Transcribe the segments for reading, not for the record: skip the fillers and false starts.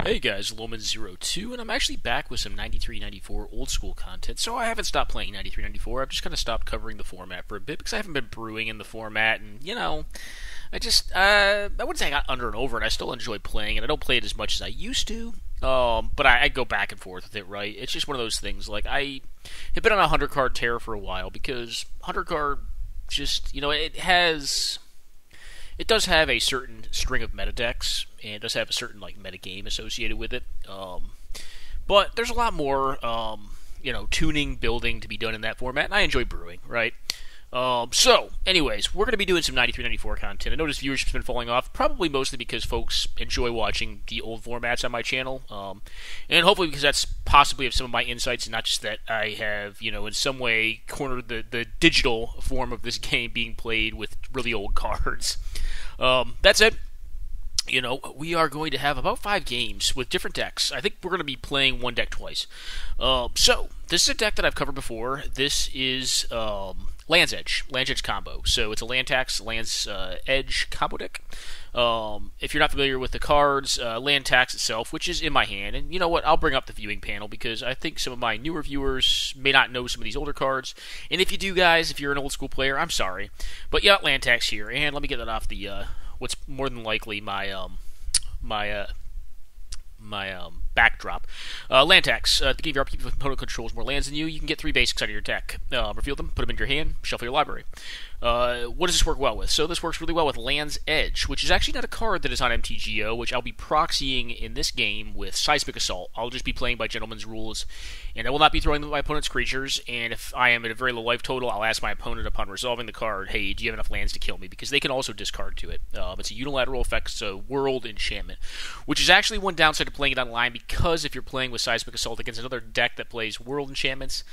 Hey guys, Loman02, and I'm actually back with some 93-94 old school content. So I haven't stopped playing 93-94. I've just kind of stopped covering the format for a bit because I haven't been brewing in the format, and I wouldn't say I got under and over it. I still enjoy playing, and I don't play it as much as I used to. But I go back and forth with it, right? It's just one of those things. Like, I have been on a 100 card tear for a while because 100 card just, it does have a certain string of meta decks, and it does have a certain meta game associated with it. But there's a lot more tuning, building to be done in that format, and I enjoy brewing, right? So, anyways, we're going to be doing some 93-94 content. I noticed viewership's been falling off, probably mostly because folks enjoy watching the old formats on my channel, and hopefully because that's possibly of some of my insights, and not just that I have, in some way cornered the digital form of this game being played with really old cards. That's it. We are going to have about 5 games with different decks. I think we're going to be playing one deck twice. So, this is a deck that I've covered before. This is Land's Edge combo. So, it's a land tax, Land's Edge combo deck. If you're not familiar with the cards, land tax itself, which is in my hand, and you know what, I'll bring up the viewing panel because I think some of my newer viewers may not know some of these older cards, and if you do, guys, if you're an old school player, I'm sorry. But yeah, land tax here, and let me get that off the, what's more than likely my backdrop. Land tax. To give your upkeep if opponent controls more lands than you, you can get 3 basics out of your deck. Reveal them, put them in your hand, shuffle your library. What does this work well with? So this works really well with Land's Edge, which is actually not a card that is on MTGO, which I'll be proxying in this game with Seismic Assault. I'll just be playing by Gentleman's Rules, and I will not be throwing them at my opponent's creatures, and if I am at a very low life total, I'll ask my opponent upon resolving the card, hey, do you have enough lands to kill me? Because they can also discard to it. It's a unilateral effect, so World Enchantment, which is actually one downside to playing it online, because if you're playing with Seismic Assault against another deck that plays World Enchantments,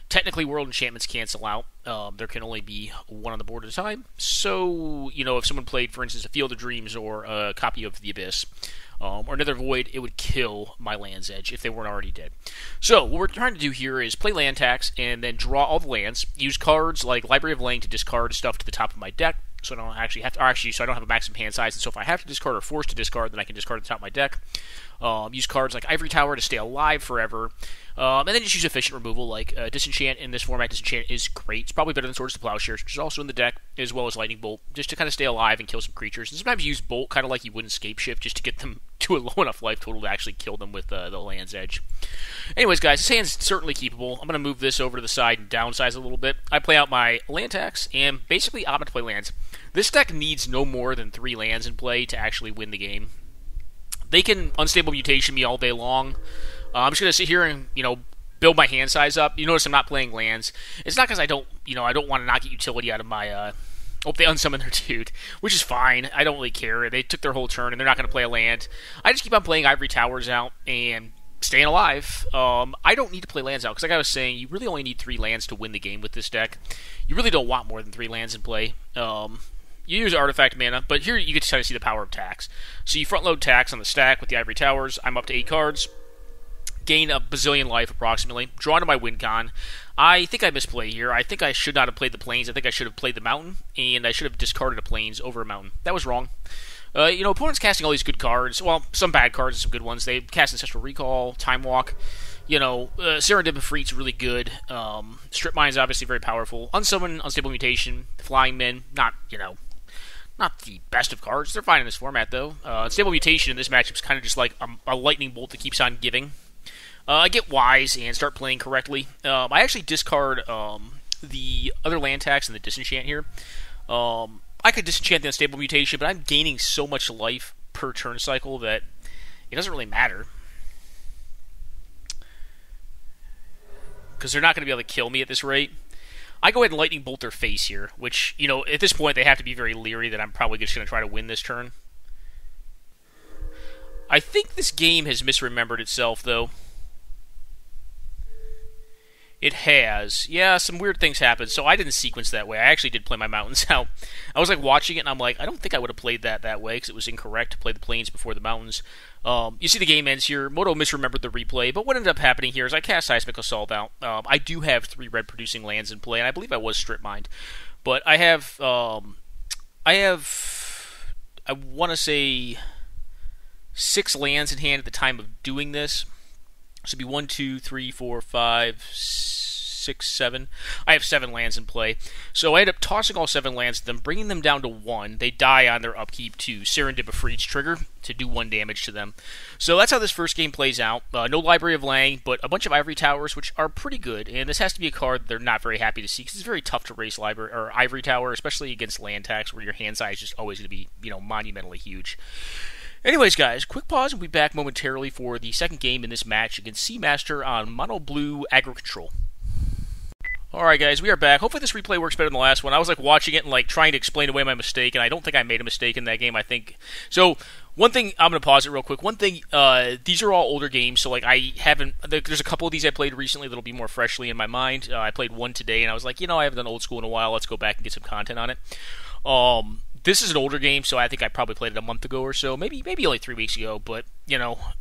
technically, World Enchantments cancel out. There can only be one on the board at a time. So, if someone played, for instance, a Field of Dreams or a copy of the Abyss, or another Void, it would kill my Land's Edge if they weren't already dead. So, what we're trying to do here is play land tax and then draw all the lands. Use cards like Library of Lang to discard stuff to the top of my deck, so I don't actually have to, so I don't have a maximum hand size, and so if I have to discard or forced to discard, then I can discard at the top of my deck. Use cards like Ivory Tower to stay alive forever, and then just use efficient removal like Disenchant. In this format, Disenchant is great. It's probably better than Swords to Plowshares, which is also in the deck, as well as Lightning Bolt, just to kind of stay alive and kill some creatures. And sometimes use Bolt, kind of like you would in Scape Shift, just to get them to a low enough life total to actually kill them with the Land's Edge. Anyways, guys, this hand's certainly keepable. I'm going to move this over to the side and downsize a little bit. I play out my land tax, and basically I'm going to play lands. This deck needs no more than 3 lands in play to actually win the game. They can Unstable Mutation me all day long. I'm just going to sit here and, build my hand size up. You notice I'm not playing lands. It's not because I don't want to not get utility out of my, they unsummon their dude, which is fine. I don't really care. They took their whole turn, and they're not going to play a land. I just keep on playing Ivory Towers out and staying alive. I don't need to play lands out, because like I was saying, you really only need 3 lands to win the game with this deck. You really don't want more than 3 lands in play. You use artifact mana, but here you get to kind of see the power of tax. So you front load tax on the stack with the Ivory Towers. I'm up to 8 cards. Gain a bazillion life approximately. Draw into my win con. I think I misplay here. I think I should not have played the Plains. I think I should have played the Mountain, and I should have discarded a Plains over a Mountain. That was wrong. Opponents casting all these good cards. Well, some bad cards and some good ones. They cast Ancestral Recall, Time Walk. Serendipity Freak's really good. Strip Mine is obviously very powerful. Unsummon, Unstable Mutation, Flying Men, not the best of cards. They're fine in this format, though. Unstable Mutation in this matchup is kind of just like a lightning bolt that keeps on giving. I get wise and start playing correctly. I actually discard the other land tax and the disenchant here. I could disenchant the Unstable Mutation, but I'm gaining so much life per turn cycle that it doesn't really matter. Because they're not going to be able to kill me at this rate. I go ahead and Lightning Bolt their face here, which, at this point they have to be very leery that I'm probably just going to try to win this turn. I think this game has misremembered itself, though. It has. Yeah, some weird things happened, so I didn't sequence that way. I actually did play my mountains out. I was watching it, and I'm like, I don't think I would have played that way, because it was incorrect to play the plains before the mountains. You see the game ends here. Moto misremembered the replay, but what ended up happening here is I cast Seismic Assault out. I do have 3 red-producing lands in play, and I believe I was strip mined. But I want to say 6 lands in hand at the time of doing this. So it'd be 1, 2, 3, 4, 5, 6, 7. I have 7 lands in play. So I end up tossing all 7 lands to them, bringing them down to 1. They die on their upkeep to Serendipifreed's trigger to do 1 damage to them. So that's how this first game plays out. No Library of Lang, but a bunch of Ivory Towers, which are pretty good. And this has to be a card they're not very happy to see, because it's very tough to race Library or Ivory Tower, especially against land tax, where your hand size is just always going to be, monumentally huge. Anyways, guys, quick pause, and we'll be back momentarily for the second game in this match against Seamaster on Mono Blue Aggro Control. Alright, guys, we are back. Hopefully this replay works better than the last one. I was watching it and trying to explain away my mistake, and I don't think I made a mistake in that game, I think. So, one thing, I'm going to pause it real quick. One thing, these are all older games, so I haven't, there's a couple of these I played recently that'll be more freshly in my mind. I played one today, and I was like, I haven't done Old School in a while, let's go back and get some content on it. This is an older game, so I think I probably played it a month ago or so, maybe only 3 weeks ago, but,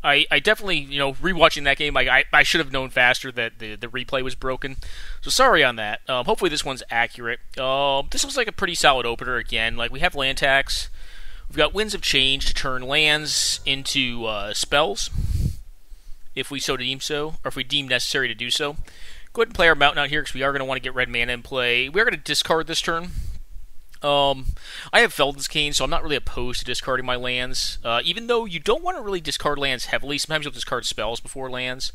I definitely, rewatching that game, I should have known faster that the replay was broken, so sorry on that. Hopefully this one's accurate. This was a pretty solid opener again. We have land tax, we've got Winds of Change to turn lands into spells, if we so deem so, or if we deem necessary to do so. Go ahead and play our Mountain out here, because we are going to want to get red mana in play. We are going to discard this turn. I have Felden's Cane, so I'm not really opposed to discarding my lands. Even though you don't want to really discard lands heavily, sometimes you'll discard spells before lands.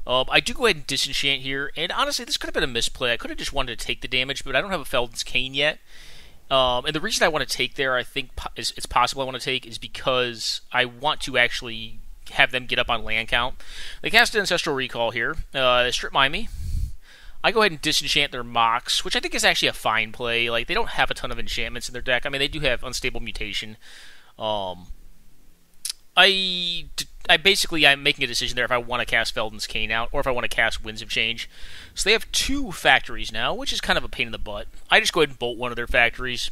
I do go ahead and disenchant here, and honestly, this could have been a misplay. I could have just wanted to take the damage, but I don't have a Felden's Cane yet. And the reason I want to take there, I think it's possible I want to take, is because I want to actually have them get up on land count. They cast an Ancestral Recall here. They strip mine me. I go ahead and disenchant their Mox, which I think is actually a fine play. They don't have a ton of enchantments in their deck. I mean, they do have Unstable Mutation. I'm making a decision there if I want to cast Felden's Cane out, or if I want to cast Winds of Change. So they have 2 factories now, which is kind of a pain in the butt. I just go ahead and bolt one of their factories.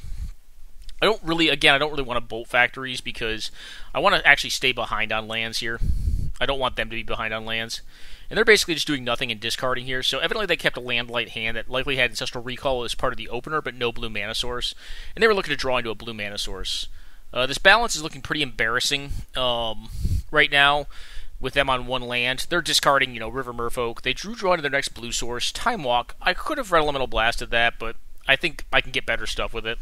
I don't really want to bolt factories, because I want to actually stay behind on lands here. I don't want them to be behind on lands. And they're basically just doing nothing and discarding here, so evidently they kept a land-light hand that likely had Ancestral Recall as part of the opener, but no blue mana source. And they were looking to draw into a blue mana source. This balance is looking pretty embarrassing right now with them on 1 land. They're discarding, River Merfolk. They draw into their next blue source, Time Walk. I could have Red Elemental Blasted that, but I think I can get better stuff with it.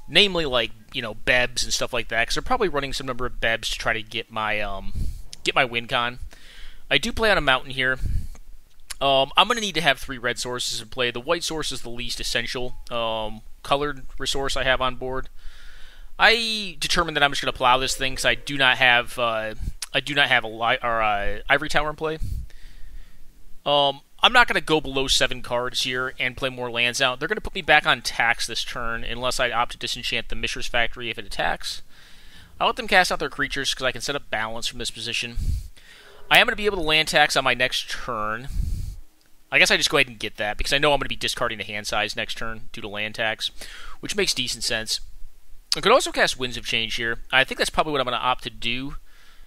Namely, Bebs and stuff like that, because they're probably running some number of Bebs to try to get my win con. I do play on a mountain here. I'm going to need to have 3 red sources in play. The white source is the least essential colored resource I have on board. I determined that I'm just going to plow this thing, because I do not have a Ivory Tower in play. I'm not going to go below 7 cards here and play more lands out. They're going to put me back on tax this turn, unless I opt to disenchant the Mishra's Factory if it attacks. I'll let them cast out their creatures, because I can set up balance from this position. I am going to be able to land tax on my next turn. I guess I just go ahead and get that, because I know I'm going to be discarding the hand size next turn due to land tax, which makes decent sense. I could also cast Winds of Change here. I think that's probably what I'm going to opt to do.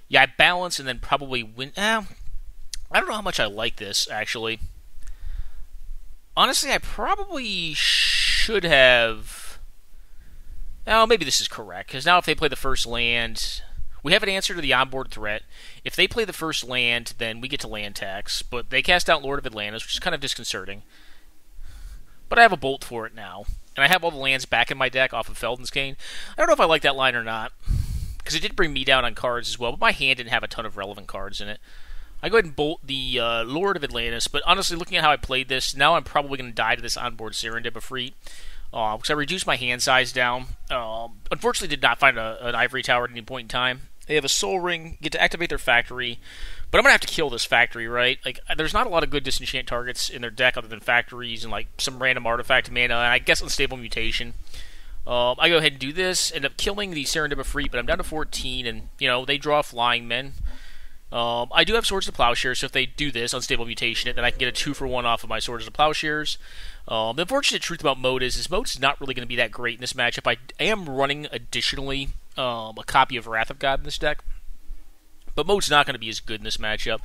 Yeah, I balance and then probably win. I don't know how much I like this, actually. Honestly, I probably should have... Oh, maybe this is correct, because now if they play the first land... We have an answer to the onboard threat. If they play the first land, then we get to land tax, but they cast out Lord of Atlantis, which is kind of disconcerting. But I have a bolt for it now, and I have all the lands back in my deck off of Felden's Cane. I don't know if I like that line or not, because it did bring me down on cards as well, but my hand didn't have a ton of relevant cards in it. I go ahead and bolt the Lord of Atlantis, but honestly, looking at how I played this, now I'm probably going to die to this onboard Serendipifreed, because I reduced my hand size down. Unfortunately, did not find an Ivory Tower at any point in time. They have a Soul Ring, get to activate their factory, but I'm going to have to kill this factory, right? There's not a lot of good disenchant targets in their deck other than factories and, some random artifact mana, and I guess Unstable Mutation. I go ahead and do this, end up killing the Serendipifreed, but I'm down to 14, and, they draw Flying Men. I do have Swords to Plowshares, so if they do this, Unstable Mutation it, then I can get a 2-for-1 off of my Swords to Plowshares. The unfortunate truth about Mode is Mode's not really going to be that great in this matchup. I am running, additionally, a copy of Wrath of God in this deck, but Mode's not going to be as good in this matchup.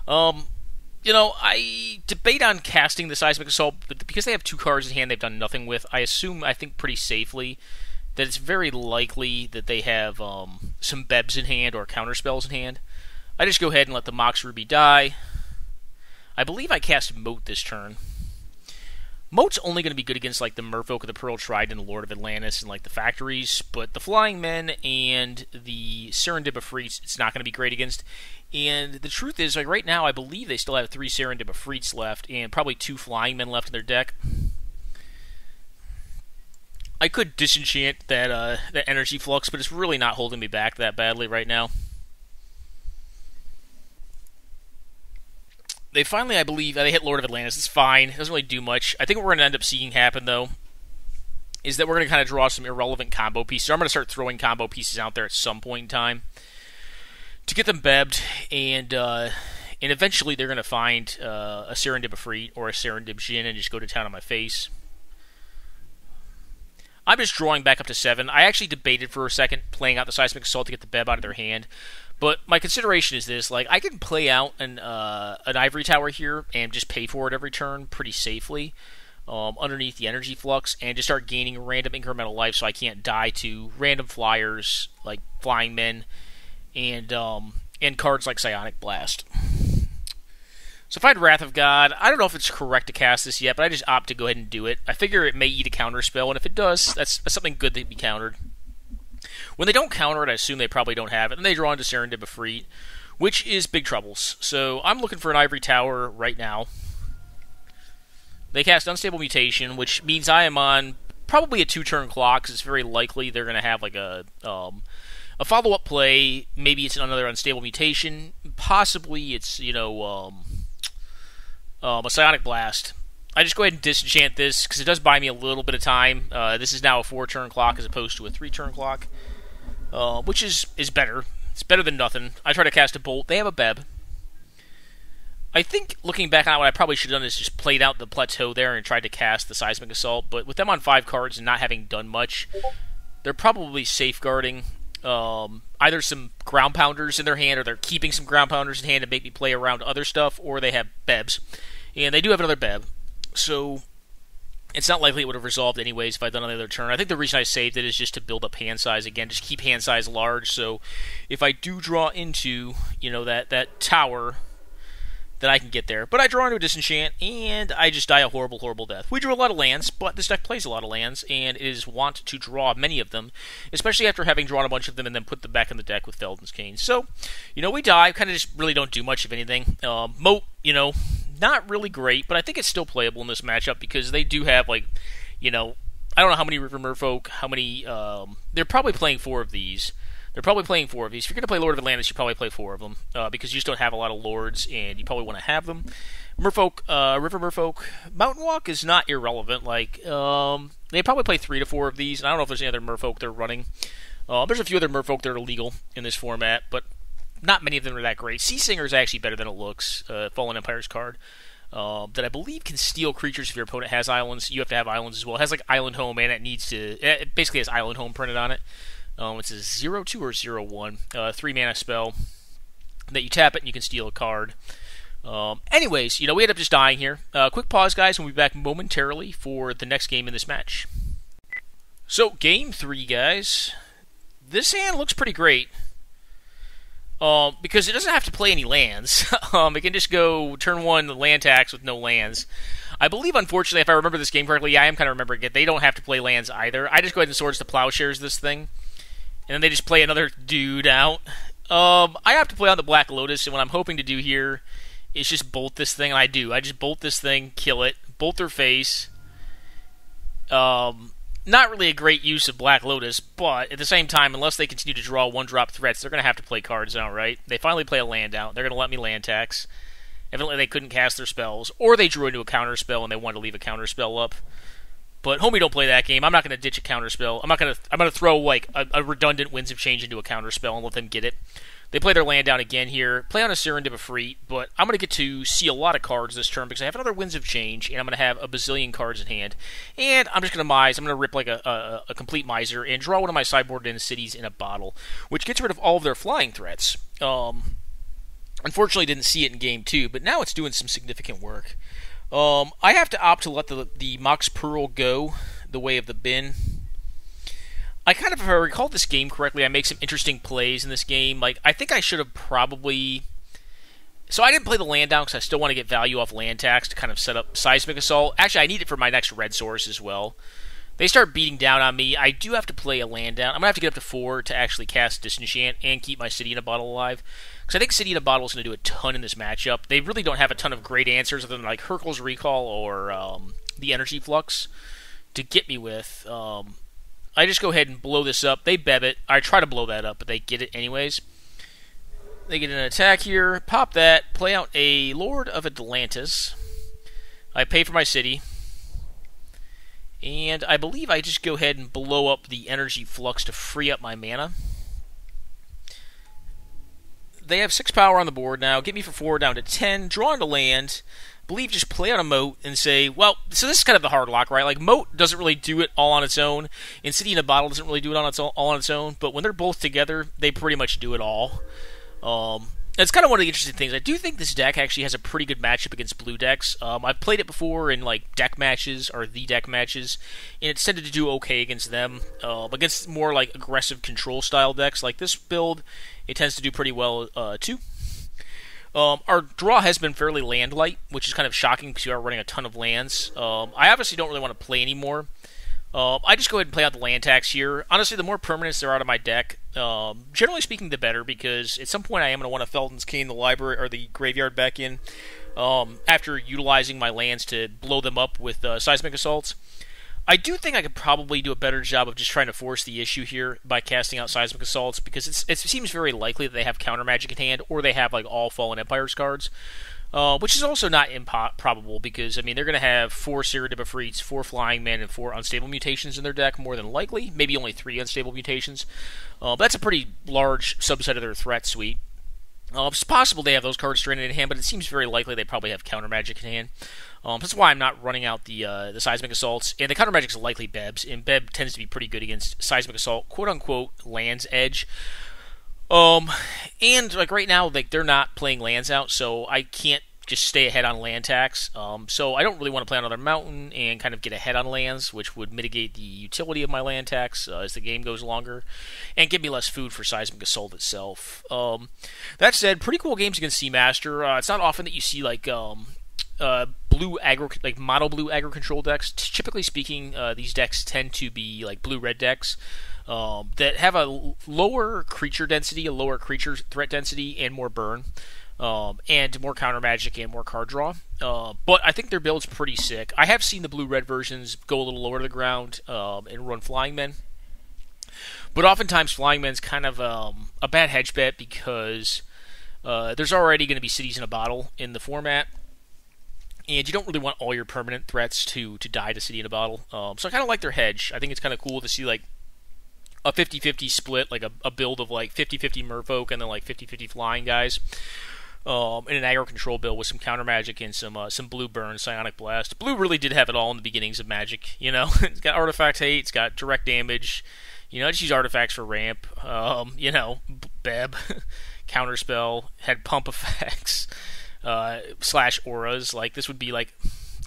I debate on casting the Seismic Assault, but because they have 2 cards in hand they've done nothing with, I think pretty safely that it's very likely that they have some Bebs in hand or counterspells in hand. I just go ahead and let the Mox Ruby die. I believe I cast Moat this turn. Moat's only going to be good against like the Merfolk of the Pearl Trident and Lord of Atlantis and like the factories, but the Flying Men and the Serendib Efreets, it's not going to be great against. And the truth is, like right now, I believe they still have 3 Serendib Efreets left and probably 2 Flying Men left in their deck. I could disenchant that energy flux, but it's really not holding me back that badly right now. They finally, I believe, they hit Lord of Atlantis. It's fine. It doesn't really do much. I think what we're going to end up seeing happen, though, is that we're going to kind of draw some irrelevant combo pieces. I'm going to start throwing combo pieces out there at some point in time to get them bebbed, and eventually they're going to find a Serendib Efreet or a Serendib Jin and just go to town on my face. I'm just drawing back up to 7. I actually debated for a second playing out the Seismic Assault to get the Beb out of their hand. But my consideration is this, like, I can play out an Ivory Tower here and just pay for it every turn pretty safely underneath the Energy Flux and just start gaining random incremental life so I can't die to random flyers like Flying Men and cards like Psionic Blast. So if I had Wrath of God, I don't know if it's correct to cast this yet, but I just opt to go ahead and do it. I figure it may eat a counter spell, and if it does, that's something good that be countered. When they don't counter it, I assume they probably don't have it, and they draw into Serendib Efreet, which is big troubles. So I'm looking for an Ivory Tower right now. They cast Unstable Mutation, which means I am on probably a 2-turn clock, because it's very likely they're going to have like a follow-up play. Maybe it's another Unstable Mutation. Possibly it's, a Psionic Blast. I just go ahead and disenchant this, because it does buy me a little bit of time. This is now a 4-turn clock as opposed to a 3-turn clock, which is better. It's better than nothing. I try to cast a Bolt. They have a Beb. I think, looking back on it, what I probably should have done is just played out the Plateau there and tried to cast the Seismic Assault, but with them on 5 cards and not having done much, they're probably safeguarding either some Ground Pounders in their hand, or they're keeping some Ground Pounders in hand to make me play around other stuff, or they have Bebs. And they do have another Beb. So it's not likely it would have resolved anyways if I'd done another turn. I think the reason I saved it is just to build up hand size again, just keep hand size large, so if I do draw into, that tower, then I can get there. But I draw into a disenchant, and I just die a horrible, horrible death. We drew a lot of lands, but this deck plays a lot of lands, and it is wont to draw many of them, especially after having drawn a bunch of them and then put them back in the deck with Felden's Cane. So, we die, kind of just really don't do much of anything. Moat, not really great, but I think it's still playable in this matchup because they do have, I don't know how many River Merfolk, how many, they're probably playing 4 of these. If you're going to play Lord of Atlantis, you probably play 4 of them, because you just don't have a lot of Lords, and you probably want to have them. Merfolk, River Merfolk, Mountain Walk is not irrelevant. They probably play 3 to 4 of these, and I don't know if there's any other Merfolk they're running. There's a few other Merfolk that are legal in this format, but not many of them are that great. Sea Singer is actually better than it looks, Fallen Empire's card, that I believe can steal creatures if your opponent has islands. You have to have islands as well. It has Island Home, and it basically has Island Home printed on it. It's a 0-2 or 0-1, 3-mana spell that you tap it and you can steal a card. Anyways, we end up just dying here. Quick pause, guys, and we'll be back momentarily for the next game in this match. So, game 3, guys. This hand looks pretty great. Because it doesn't have to play any lands. It can just go turn 1 land tax with no lands. I believe, unfortunately, if I remember this game correctly, I am kind of remembering it, they don't have to play lands either. I just go ahead and Swords to Plowshares this thing, and then they just play another dude out. I have to play on the Black Lotus, and what I'm hoping to do here is just bolt this thing, and I do. I just bolt this thing, kill it, bolt their face. Not really a great use of Black Lotus, but at the same time, unless they continue to draw 1-drop threats, they're going to have to play cards out, right? They finally play a land out. They're going to let me land tax. Evidently, they couldn't cast their spells, or they drew into a counter spell and they wanted to leave a counter spell up. But homie, don't play that game. I'm not going to ditch a counter spell. I'm going to throw a redundant Winds of Change into a counter spell and let them get it. They play their land down again here. Play on a Serendib Efreet, but I'm going to get to see a lot of cards this turn because I have another Winds of Change, and I'm going to have a bazillion cards in hand. And I'm just going to mize. I'm going to rip a complete miser and draw one of my sideboard in cities in a bottle, which gets rid of all of their flying threats. Unfortunately, didn't see it in game 2, but now it's doing some significant work. I have to opt to let the Mox Pearl go the way of the bin. I kind of, if I recall this game correctly, I make some interesting plays in this game. Like, I think I should have probably... So I didn't play the land down because I still want to get value off land tax to kind of set up Seismic Assault. Actually, I need it for my next red source as well. They start beating down on me. I do have to play a land down. I'm going to have to get up to 4 to actually cast Disenchant and keep my City in a Bottle alive. Because I think City in a Bottle is going to do a ton in this matchup. They really don't have a ton of great answers other than like Hurkyl's Recall or the Energy Flux to get me with. I just go ahead and blow this up. They beb it. I try to blow that up, but they get it anyways. They get an attack here. Pop that. Play out a Lord of Atlantis. I pay for my city. And I believe I just go ahead and blow up the Energy Flux to free up my mana. They have 6 power on the board now. Get me for 4 down to 10. Draw into land. Believe just play out a Moat and say, well, so this is kind of the hard lock, right? Like, Moat doesn't really do it all on its own, and City in a Bottle doesn't really do it all on its own, but when they're both together, they pretty much do it all. It's kind of one of the interesting things. I do think this deck actually has a pretty good matchup against blue decks. I've played it before in like deck matches or the deck matches, and it's tended to do okay against them. Against more like aggressive control style decks like this build, it tends to do pretty well too. Our draw has been fairly land light, which is kind of shocking because we are running a ton of lands. I obviously don't really want to play anymore. I just go ahead and play out the land tax here. Honestly, the more permanents there are out of my deck, generally speaking, the better, because at some point I am going to want to Felton's Cane the library or the graveyard back in after utilizing my lands to blow them up with Seismic Assaults. I do think I could probably do a better job of just trying to force the issue here by casting out Seismic Assaults, because it seems very likely that they have counter magic in hand, or they have like all Fallen Empires cards. Which is also not improbable, because, I mean, they're going to have 4 Cyrodiil Efreets, 4 Flying Men, and 4 Unstable Mutations in their deck, more than likely. Maybe only 3 Unstable Mutations. But that's a pretty large subset of their threat suite. It's possible they have those cards stranded in hand, but it seems very likely they probably have counter magic in hand. That's why I'm not running out the Seismic Assaults. And the counter magic is likely Beb's, and Beb tends to be pretty good against Seismic Assault, quote-unquote, Land's Edge. And like right now, like they're not playing lands out, so I can't just stay ahead on land tax. So I don't really want to play another mountain and kind of get ahead on lands, which would mitigate the utility of my land tax as the game goes longer, and give me less food for Seismic Assault itself. That said, pretty cool games against Seamaster. It's not often that you see like blue aggro, like mono blue aggro control decks. Typically speaking, these decks tend to be like blue-red decks. That have a lower creature density, a lower creature threat density, and more burn, and more counter magic and more card draw. But I think their build's pretty sick. I have seen the blue-red versions go a little lower to the ground and run Flying Men. But oftentimes Flying Men's kind of a bad hedge bet, because there's already going to be Cities in a Bottle in the format. And you don't really want all your permanent threats to die to City in a Bottle. So I kind of like their hedge. I think it's kind of cool to see like a 50-50 split, like a build of like 50-50 Merfolk and then like 50-50 flying guys, in an aggro control build with some counter magic and some blue burn, Psionic Blast. Blue really did have it all in the beginnings of Magic, you know. It's got artifact hate, it's got direct damage, you know, just use artifacts for ramp, you know, Beb, counterspell, had pump effects, slash auras. Like this would be like,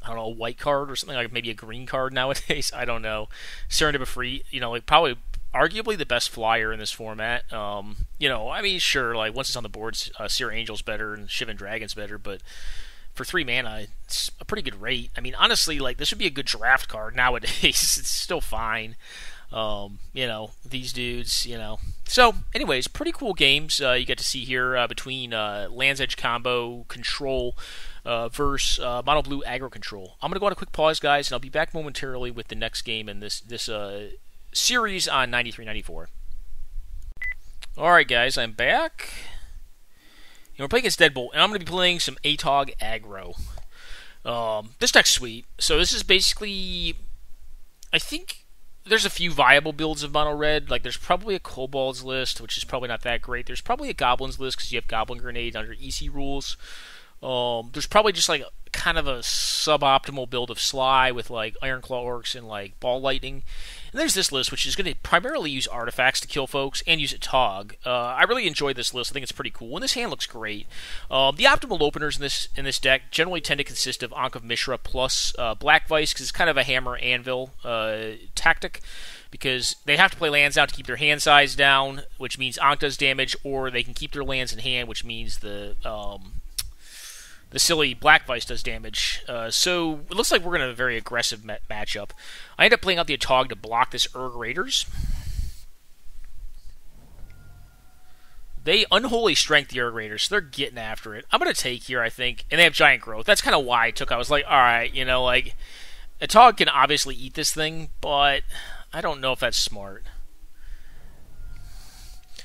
I don't know, a white card or something, like maybe a green card nowadays. I don't know. Cyrodiil Efreet, you know, like probably arguably the best flyer in this format. You know, I mean, sure, like once it's on the board, Seer Angel's better and Shivan Dragon's better, but for 3 mana, it's a pretty good rate. I mean, honestly, like this would be a good draft card nowadays. It's still fine. You know, these dudes, you know. So, anyways, pretty cool games you get to see here between Land's Edge combo, control, versus mono blue aggro control. I'm going to go on a quick pause, guys, and I'll be back momentarily with the next game in this series on 93-94. Alright, guys, I'm back. We're playing against Deadbolt, and I'm going to be playing some Atog Aggro. This deck's sweet. So this is basically, I think there's a few viable builds of mono red. Like there's probably a Kobold's list, which is probably not that great. There's probably a Goblin's list because you have Goblin Grenade under EC rules. There's probably just like kind of a suboptimal build of Sly with like Iron Claw Orcs and like Ball Lightning. And there's this list, which is going to primarily use artifacts to kill folks and use Atog. I really enjoyed this list. I think it's pretty cool, and this hand looks great. The optimal openers in this deck generally tend to consist of Ankh of Mishra plus Black Vice, because it's kind of a hammer anvil tactic, because they have to play lands out to keep their hand size down, which means Ankh does damage, or they can keep their lands in hand, which means the silly Black Vice does damage. So it looks like we're going to have a very aggressive matchup. I end up playing out the Atog to block this Urg Raiders. They Unholy Strength the Urg Raiders, so they're getting after it. I'm going to take here, I think. And they have Giant Growth. That's kind of why I took. I was like, alright, you know, like, Atog can obviously eat this thing, but I don't know if that's smart.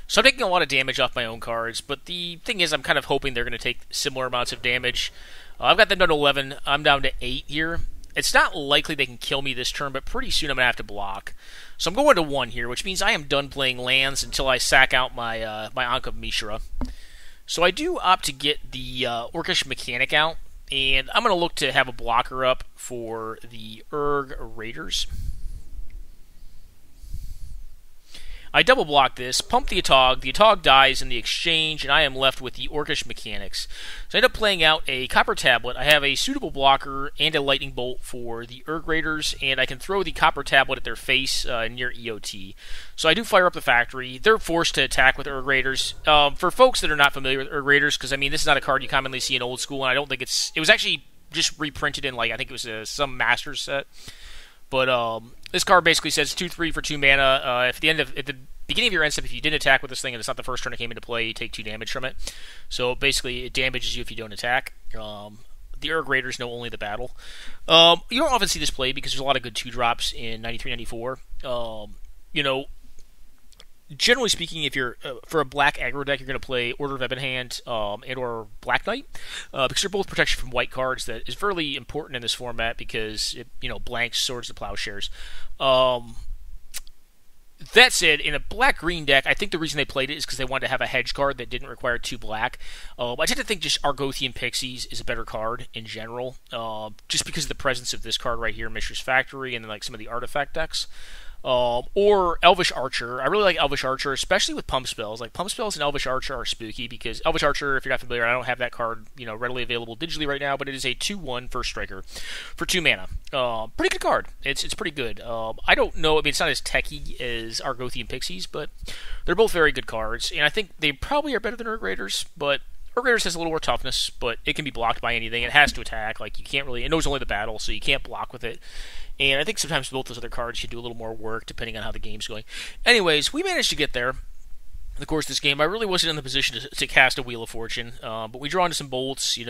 So I'm taking a lot of damage off my own cards, but the thing is I'm kind of hoping they're going to take similar amounts of damage. I've got them down to 11. I'm down to 8 here. It's not likely they can kill me this turn, but pretty soon I'm going to have to block. So I'm going to 1 here, which means I am done playing lands until I sack out my my Ankh of Mishra. So I do opt to get the Orcish Mechanic out, and I'm going to look to have a blocker up for the Urg Raiders. I double block this, pump the Atog dies in the exchange, and I am left with the Orcish Mechanics. So I end up playing out a Copper Tablet. I have a suitable blocker and a Lightning Bolt for the Urg Raiders, and I can throw the Copper Tablet at their face near EOT. So I do fire up the factory. They're forced to attack with Urg Raiders. For folks that are not familiar with Urg Raiders, because I mean this is not a card you commonly see in Old School, and I don't think it was actually just reprinted in like I think it was some Masters set. But this card basically says 2/3 for 2 mana. At the beginning of your end step, if you didn't attack with this thing and it's not the first turn it came into play, you take 2 damage from it. So basically, it damages you if you don't attack. The Urg Raiders know only the battle. You don't often see this played because there's a lot of good 2-drops in 93, 94. You know, generally speaking, if you're for a black aggro deck, you're going to play Order of Ebonhand and or Black Knight because they're both protection from white cards. That is fairly important in this format because it blanks Swords to Plowshares. That said, in a black-green deck, I think the reason they played it is because they wanted to have a hedge card that didn't require 2 black. I tend to think just Argothian Pixies is a better card in general, just because of the presence of this card right here, Mishra's Factory, and then like some of the artifact decks. Or Elvish Archer. I really like Elvish Archer, especially with pump spells. Like, pump spells and Elvish Archer are spooky, because Elvish Archer, if you're not familiar, I don't have that card, readily available digitally right now, but it is a 2/1 first striker for 2 mana. Pretty good card. It's pretty good. I don't know, I mean, it's not as techy as Argothian Pixies, but they're both very good cards, and I think they probably are better than Urg Raiders, but Urg Raiders has a little more toughness, but it can be blocked by anything. It has to attack. Like, you can't really, it knows only the battle, so you can't block with it. And I think sometimes both those other cards should do a little more work depending on how the game's going. Anyways, we managed to get there. In the course of this game, I really wasn't in the position to cast a Wheel of Fortune, but we draw into some bolts. We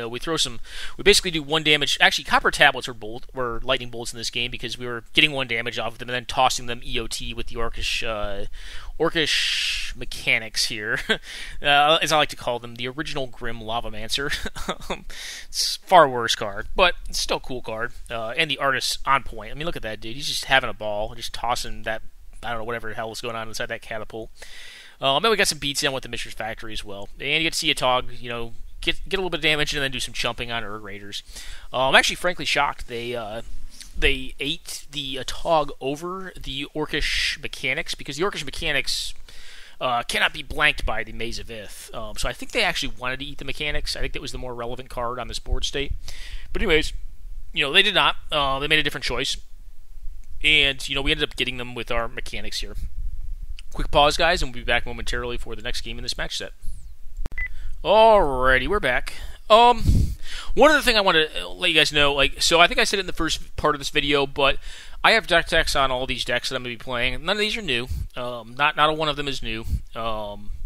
basically do 1 damage. Actually, Copper Tablets were lightning bolts in this game because we were getting 1 damage off of them and then tossing them EOT with the Orcish Mechanics here, as I like to call them, the original Grim Lavamancer. It's a far worse card, but it's still a cool card, and the artist's on point. I mean, look at that dude. He's just having a ball, just tossing that, I don't know, whatever the hell was going on inside that catapult. Then we got some beats down with the Mishra's Factory as well. And you get to see Atog, get a little bit of damage and then do some chumping on Urg Raiders. I'm actually frankly shocked. They ate the Atog over the Orcish Mechanics, because the Orcish Mechanics cannot be blanked by the Maze of Ith. So I think they actually wanted to eat the Mechanics. I think that was the more relevant card on this board state. But anyways, they did not. They made a different choice. And, we ended up getting them with our Mechanics here. Quick pause, guys, and we'll be back momentarily for the next game in this match set. Alrighty, we're back. One other thing I want to let you guys know, so I think I said it in the first part of this video, but I have deck techs on all these decks that I'm going to be playing. None of these are new. Not a one of them is new.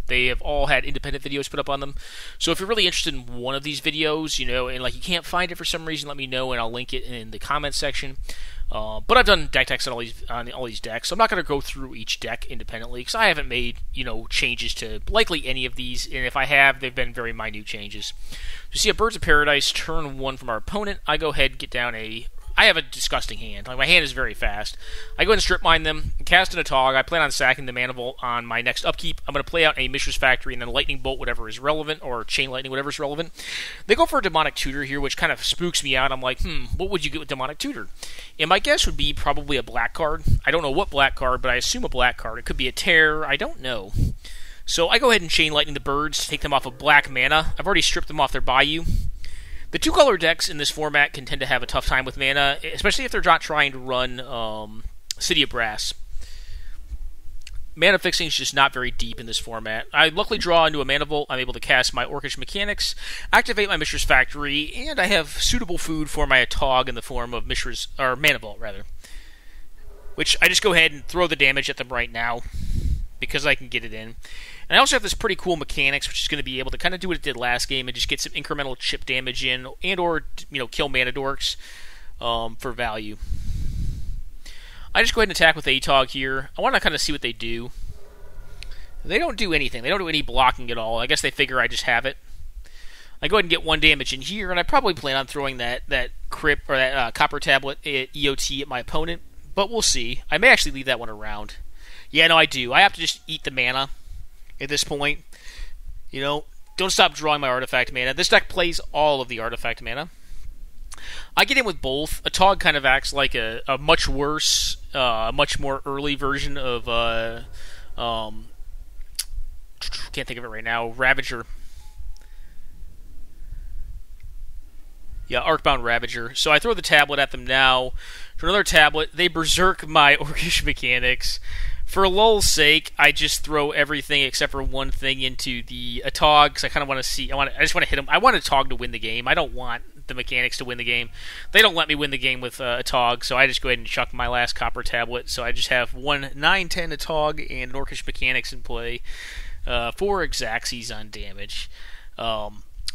They have all had independent videos put up on them. So if you're really interested in one of these videos, and you can't find it for some reason, let me know and I'll link it in the comments section. But I've done deck techs on all these decks, so I'm not going to go through each deck independently, because I haven't made, changes to likely any of these, and if I have, they've been very minute changes. You see a Birds of Paradise turn 1 from our opponent. I go ahead and get down a I have a disgusting hand. Like, my hand is very fast. I go ahead and strip mine them, cast an Atog. I plan on sacking the Mana Vault on my next upkeep. I'm going to play out a Mishra's Factory and then Lightning Bolt, whatever is relevant, or Chain Lightning, whatever is relevant. They go for a Demonic Tutor here, which kind of spooks me out. I'm like, what would you get with Demonic Tutor? And my guess would be probably a black card. I don't know what black card, but I assume a black card. It could be a Terror. I don't know. So I go ahead and Chain Lightning the birds, take them off of black mana. I've already stripped them off their Bayou. The two-color decks in this format can tend to have a tough time with mana, especially if they're not trying to run City of Brass. Mana fixing is just not very deep in this format. I luckily draw into a Mana Vault. I'm able to cast my Orcish Mechanics, activate my Mishra's Factory, and I have suitable food for my Atog in the form of Mana Vault, rather. Which I just go ahead and throw the damage at them right now, because I can get it in. And I also have this pretty cool mechanics, which is going to be able to kind of do what it did last game and just get some incremental chip damage in, and or kill mana dorks for value. I just go ahead and attack with Atog here. I want to kind of see what they do. They don't do anything. They don't do any blocking at all. I guess they figure I just have it. I go ahead and get 1 damage in here, and I probably plan on throwing that Crypt or that Copper Tablet EOT at my opponent, but we'll see. I may actually leave that one around. Yeah, no, I do. I have to just eat the mana at this point. Don't stop drawing my artifact mana. This deck plays all of the artifact mana. I get in with both. Atog kind of acts like a much worse, much more early version of, can't think of it right now, Ravager. Yeah, Arcbound Ravager. So I throw the tablet at them now. For another tablet, they berserk my Orcish Mechanics. For lull's sake, I just throw everything except for one thing into the Atog, because I kind of want to see. I just want to hit him. I want Atog to win the game. I don't want the mechanics to win the game. They don't let me win the game with Atog, so I just go ahead and chuck my last Copper Tablet. So I just have one 9/10 Atog and an Orcish Mechanics in play for Xaxes on damage.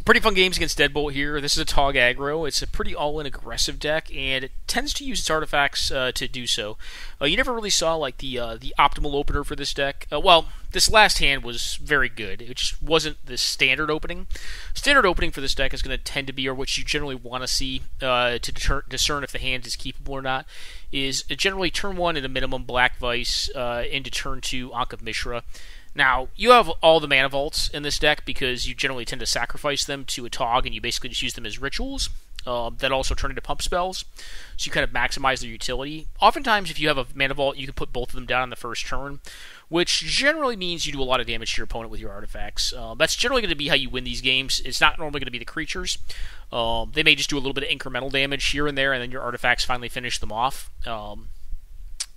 Pretty fun games against Deadbolt here. This is Atog Aggro. It's a pretty all-in aggressive deck, and it tends to use its artifacts to do so. You never really saw like the optimal opener for this deck. This last hand was very good. It just wasn't the standard opening. Standard opening for this deck is going to tend to be, or what you generally want to see to discern if the hand is keepable or not, is generally turn 1 at a minimum Black Vice into turn 2 Ankh of Mishra. Now, you have all the Mana Vaults in this deck because you generally tend to sacrifice them to Atog, and you basically just use them as rituals that also turn into pump spells, so you kind of maximize their utility. Oftentimes, if you have a Mana Vault, you can put both of them down on the first turn, which generally means you do a lot of damage to your opponent with your artifacts. That's generally going to be how you win these games. It's not normally going to be the creatures. They may just do a little bit of incremental damage here and there, and then your artifacts finally finish them off.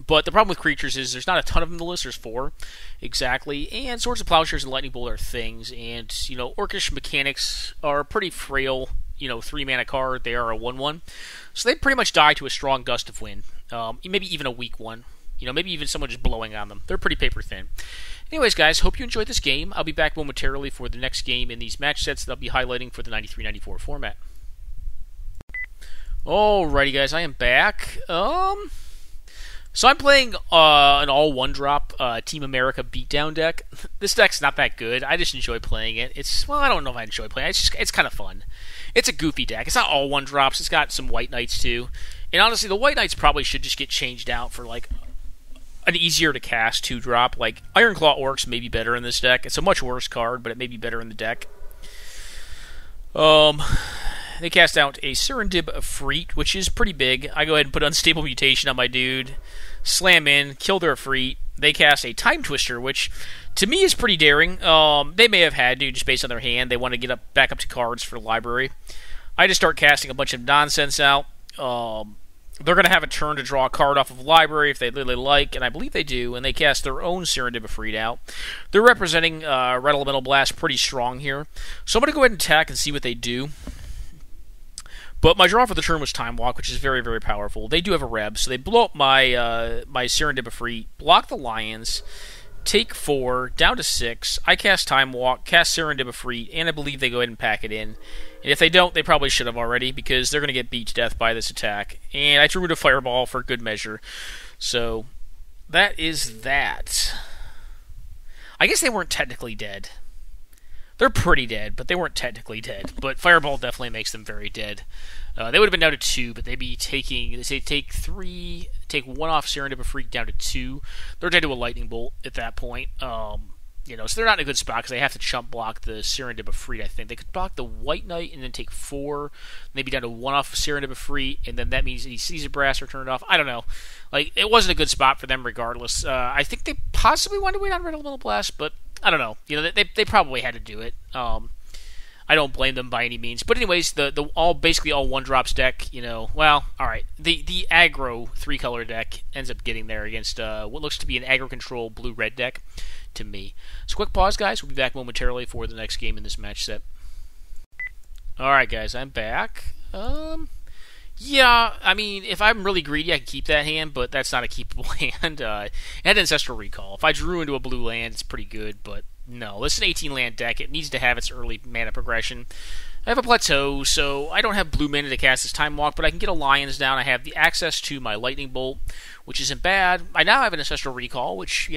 But the problem with creatures is there's not a ton of them in the list. There's 4, exactly. And Swords of Plowshares and Lightning Bolt are things. And, Orcish Mechanics are a pretty frail, 3-mana card. They are a 1/1. So they pretty much die to a strong gust of wind. Maybe even a weak one. Maybe even someone just blowing on them. They're pretty paper thin. Anyways, guys, hope you enjoyed this game. I'll be back momentarily for the next game in these match sets that I'll be highlighting for the 93-94 format. Alrighty, guys, I am back. So I'm playing an all 1-drop Team America beatdown deck. This deck's not that good. I just enjoy playing it. I don't know if I enjoy playing it. It's kind of fun. It's a goofy deck. It's not all 1-drops. It's got some White Knights too. And honestly, the White Knights probably should just get changed out for like an easier to cast 2-drop. Like Ironclaw Orcs may be better in this deck. It's a much worse card, but it may be better in the deck. They cast out a Serendib Efreet, which is pretty big. I go ahead and put Unstable Mutation on my dude, slam in, kill their Efreet. They cast a Time Twister, which to me is pretty daring. They may have had to, just based on their hand. They want to get back up to cards for the library. I just start casting a bunch of nonsense out. They're going to have a turn to draw a card off of the library if they really like, and I believe they do, and they cast their own Serendib Efreet out. They're representing Red Elemental Blast pretty strong here. So I'm going to go ahead and attack and see what they do. But my draw for the turn was Time Walk, which is very, very powerful. They do have a Reb, so they blow up my my Serendib Efreet, block the Lions, take 4, down to 6. I cast Time Walk, cast Serendib Efreet, and I believe they go ahead and pack it in. And if they don't, they probably should have already, because they're going to get beat to death by this attack. And I threw it a Fireball for good measure. So, that is that. I guess they weren't technically dead. They're pretty dead, but they weren't technically dead. But Fireball definitely makes them very dead. They would have been down to 2, but they'd be taking, they say take 3, take 1 off Serendipity Freak down to 2. They're dead to a Lightning Bolt at that point. So they're not in a good spot because they have to chump block the Serendipity Freak, I think. They could block the White Knight and then take 4, maybe down to 1 off of Serendipity Freak, and then that means he sees a brass or turn it off. I don't know. It wasn't a good spot for them regardless. I think they possibly wanted to wait on Red Elemental Blast, but I don't know. They probably had to do it. I don't blame them by any means. But anyways, the basically all 1-drops deck, well, alright. The aggro 3-color deck ends up getting there against what looks to be an aggro control blue-red deck to me. So quick pause, guys. We'll be back momentarily for the next game in this match set. Alright, guys, I'm back. Yeah, I mean, if I'm really greedy, I can keep that hand, but that's not a keepable hand. It had Ancestral Recall. If I drew into a blue land, it's pretty good, but no. This is an 18-land deck. It needs to have its early mana progression. I have a Plateau, so I don't have blue mana to cast this Time Walk, but I can get a Lions down. I have the access to my Lightning Bolt, which isn't bad. I now have an Ancestral Recall, which,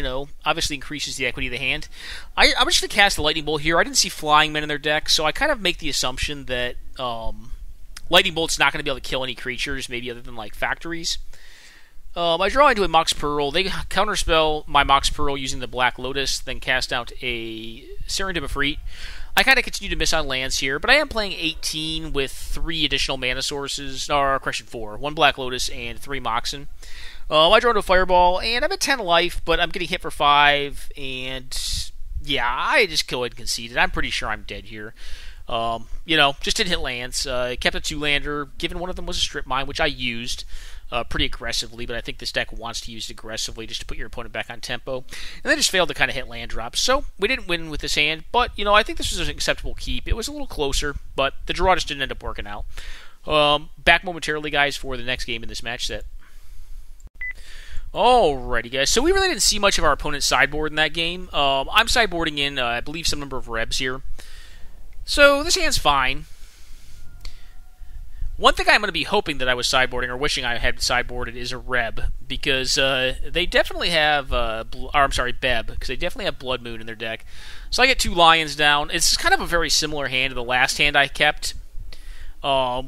obviously increases the equity of the hand. I'm just going to cast the Lightning Bolt here. I didn't see Flying Men in their deck, so I kind of make the assumption that Lightning Bolt's not going to be able to kill any creatures, maybe other than, factories. I draw into a Mox Pearl. They counterspell my Mox Pearl using the Black Lotus, then cast out a Serendipity Freak. I kind of continue to miss on lands here, but I am playing 18 with 3 additional mana sources, or correction, 4. 1 Black Lotus and 3 Moxen. I draw into a Fireball, and I'm at 10 life, but I'm getting hit for 5, and yeah, I just go ahead and concede it. I'm pretty sure I'm dead here. Just didn't hit lands. Kept a 2-lander, given one of them was a Strip Mine, which I used pretty aggressively, but I think this deck wants to use it aggressively just to put your opponent back on tempo. And then just failed to kind of hit land drops. So we didn't win with this hand, but, I think this was an acceptable keep. It was a little closer, but the draw just didn't end up working out. Back momentarily, guys, for the next game in this match set. Alrighty, guys. So we really didn't see much of our opponent's sideboard in that game. I'm sideboarding in, I believe, some number of Rebs here. So this hand's fine. One thing I'm going to be hoping that I was sideboarding, or wishing I had sideboarded, is a Reb, because they definitely have, Beb, because they definitely have Blood Moon in their deck. So I get 2 Lions down. It's kind of a very similar hand to the last hand I kept,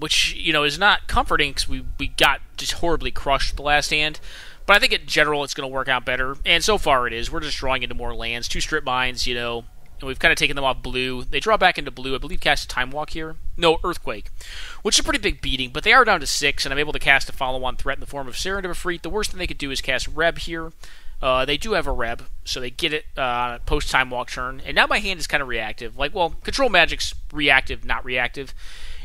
which, is not comforting, because we got just horribly crushed the last hand. But I think in general it's going to work out better, and so far it is. We're just drawing into more lands, 2 Strip Mines, and we've kind of taken them off blue. They draw back into blue. I believe cast a Time Walk here. No, Earthquake, which is a pretty big beating, but they are down to 6, and I'm able to cast a follow-on threat in the form of Serendipity Freak. The worst thing they could do is cast Reb here. They do have a Reb, so they get it post-Time Walk turn, and now my hand is kind of reactive. Control Magic's reactive, not reactive.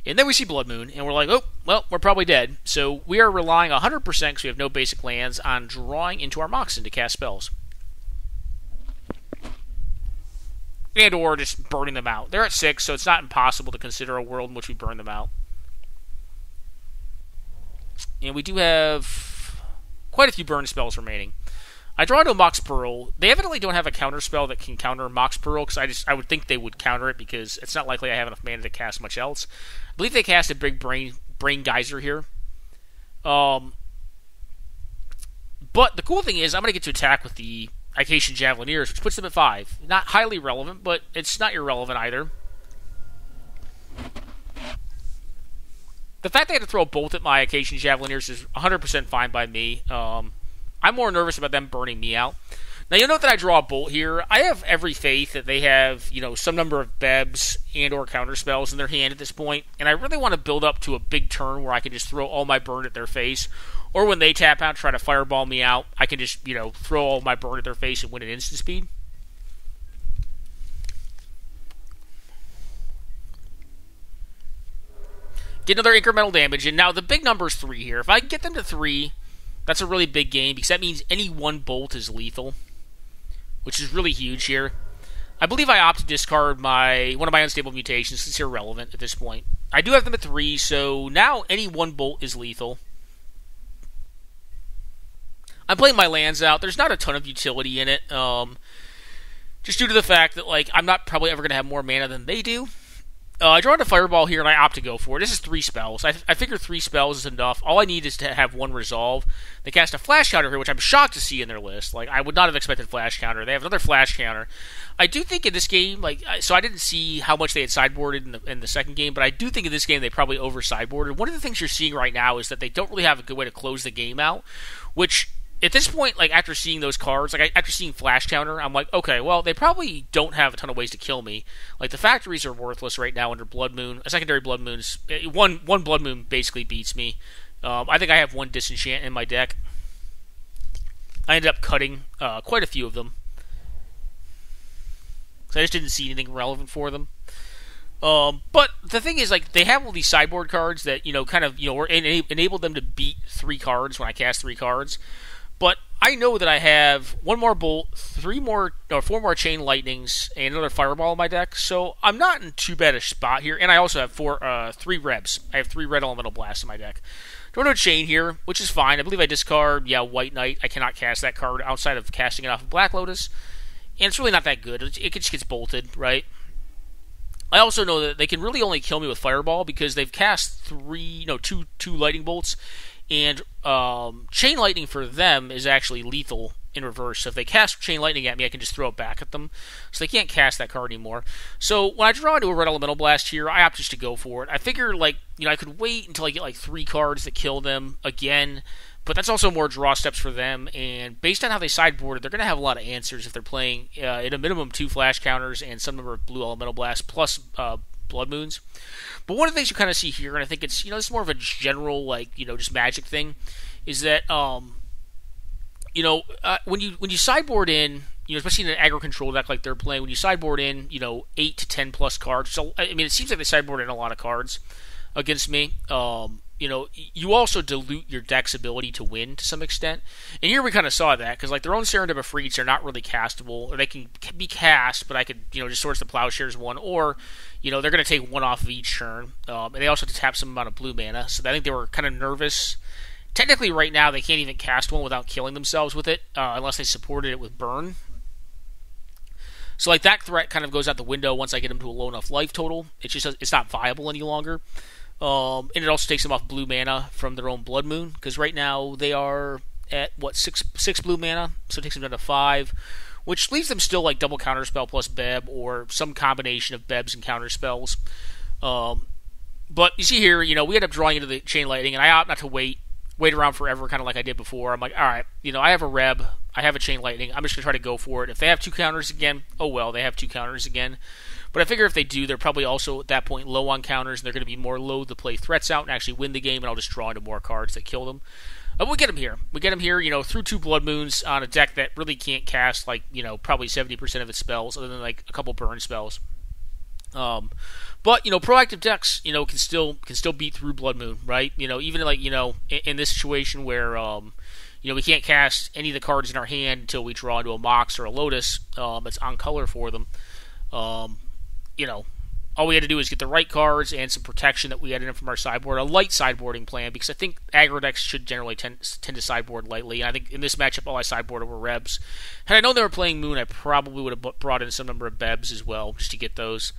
And then we see Blood Moon, and we're like, oh, well, we're probably dead. So we are relying 100%, because we have no basic lands, on drawing into our Moxen to cast spells. And or just burning them out. They're at 6, so it's not impossible to consider a world in which we burn them out. And we do have quite a few burn spells remaining. I draw into a Mox Pearl. They evidently don't have a counter spell that can counter Mox Pearl, because I would think they would counter it, because it's not likely I have enough mana to cast much else. I believe they cast a big brain geyser here. But the cool thing is, I'm going to get to attack with the Icatian Javelineers, which puts them at 5. Not highly relevant, but it's not irrelevant either. The fact they had to throw a bolt at my Icatian Javelineers is 100% fine by me. I'm more nervous about them burning me out. Now, you'll note that I draw a bolt here. I have every faith that they have, some number of Bebs and or counter spells in their hand at this point, and I really want to build up to a big turn where I can just throw all my burn at their face. Or when they tap out, try to fireball me out, I can just, throw all my burn at their face and win at instant speed. Get another incremental damage, and now the big number is 3 here. If I can get them to 3, that's a really big game, because that means any one bolt is lethal, which is really huge here. I believe I opt to discard one of my unstable mutations. It's irrelevant at this point. I do have them at 3, so now any one bolt is lethal. I'm playing my lands out. There's not a ton of utility in it, just due to the fact that I'm not probably ever going to have more mana than they do. I draw into Fireball here, and I opt to go for it. This is 3 spells. I figure 3 spells is enough. All I need is to have 1 resolve. They cast a Flash Counter here, which I'm shocked to see in their list. Like, I would not have expected Flash Counter. They have another Flash Counter. I do think in this game, like, so I didn't see how much they had sideboarded in the second game, but I do think in this game they probably over-sideboarded. One of the things you're seeing right now is that they don't really have a good way to close the game out, which... At this point, like, after seeing those cards, like, after seeing Flash Counter, I'm like, okay, well, they probably don't have a ton of ways to kill me. Like, the factories are worthless right now under Blood Moon. A secondary Blood Moon's... One Blood Moon basically beats me. I think I have 1 Disenchant in my deck. I ended up cutting quite a few of them. So I just didn't see anything relevant for them. But the thing is, like, they have all these sideboard cards that, kind of, enable them to beat 3 cards when I cast 3 cards. But I know that I have 1 more Bolt, 4 more Chain Lightnings, and another Fireball in my deck, so I'm not in too bad a spot here. And I also have 3 Rebs. I have 3 Red Elemental Blasts in my deck. Don't know Chain here, which is fine. I believe I discard, White Knight. I cannot cast that card outside of casting it off of Black Lotus. And it's really not that good. It just gets bolted, right? I also know that they can really only kill me with Fireball because they've cast two Lightning Bolts. And Chain Lightning for them is actually lethal in reverse. So if they cast Chain Lightning at me, I can just throw it back at them. So they can't cast that card anymore. So when I draw into a Red Elemental Blast here, I opt just to go for it. I figure, I could wait until I get 3 cards that kill them again. But that's also more draw steps for them. And based on how they sideboarded, they're going to have a lot of answers if they're playing at a minimum 2 Flash Counters and some number of Blue Elemental Blasts plus Blood Moons. But one of the things you kind of see here, and I think it's, this is more of a general, just Magic thing, is that, when you sideboard in, especially in an aggro control deck like they're playing, when you sideboard in, 8 to 10 plus cards, so, it seems like they sideboard in a lot of cards against me. You also dilute your deck's ability to win to some extent. And here we kind of saw that, because their own Serendip Efreets are not really castable, or they can be cast, but I could, just source the Plowshares 1, or, they're going to take 1 off of each turn. And they also have to tap some amount of blue mana, so I think they were kind of nervous. Technically, right now, they can't even cast 1 without killing themselves with it, unless they supported it with Burn. So, that threat kind of goes out the window once I get them to a low enough life total. It's not viable any longer. And it also takes them off blue mana from their own Blood Moon, because right now they are at, 6 blue mana, so it takes them down to 5, which leaves them still double counterspell plus Beb, or some combination of Bebs and counterspells. But you see here, we end up drawing into the Chain Lightning, and I opt not to wait around forever, kind of like I did before. I'm like, alright, I have a Reb, I have a Chain Lightning, I'm just going to try to go for it. If they have 2 counters again, oh well, they have 2 counters again. But I figure if they do, they're probably also at that point low on counters, and they're going to be more loath to play threats out and actually win the game, and I'll just draw into more cards that kill them. We get them here. We get them here, through 2 Blood Moons on a deck that really can't cast, probably 70% of its spells, other than, a couple burn spells. But, proactive decks, can still beat through Blood Moon, right? Even, in this situation where, we can't cast any of the cards in our hand until we draw into a Mox or a Lotus, that's on color for them. All we had to do is get the right cards and some protection that we added in from our sideboard, a light sideboarding plan, because I think aggro decks should generally tend to sideboard lightly, and I think in this matchup all I sideboarded were Rebs. Had I known they were playing Moon, I probably would have brought in some number of Bebs as well, just to get those.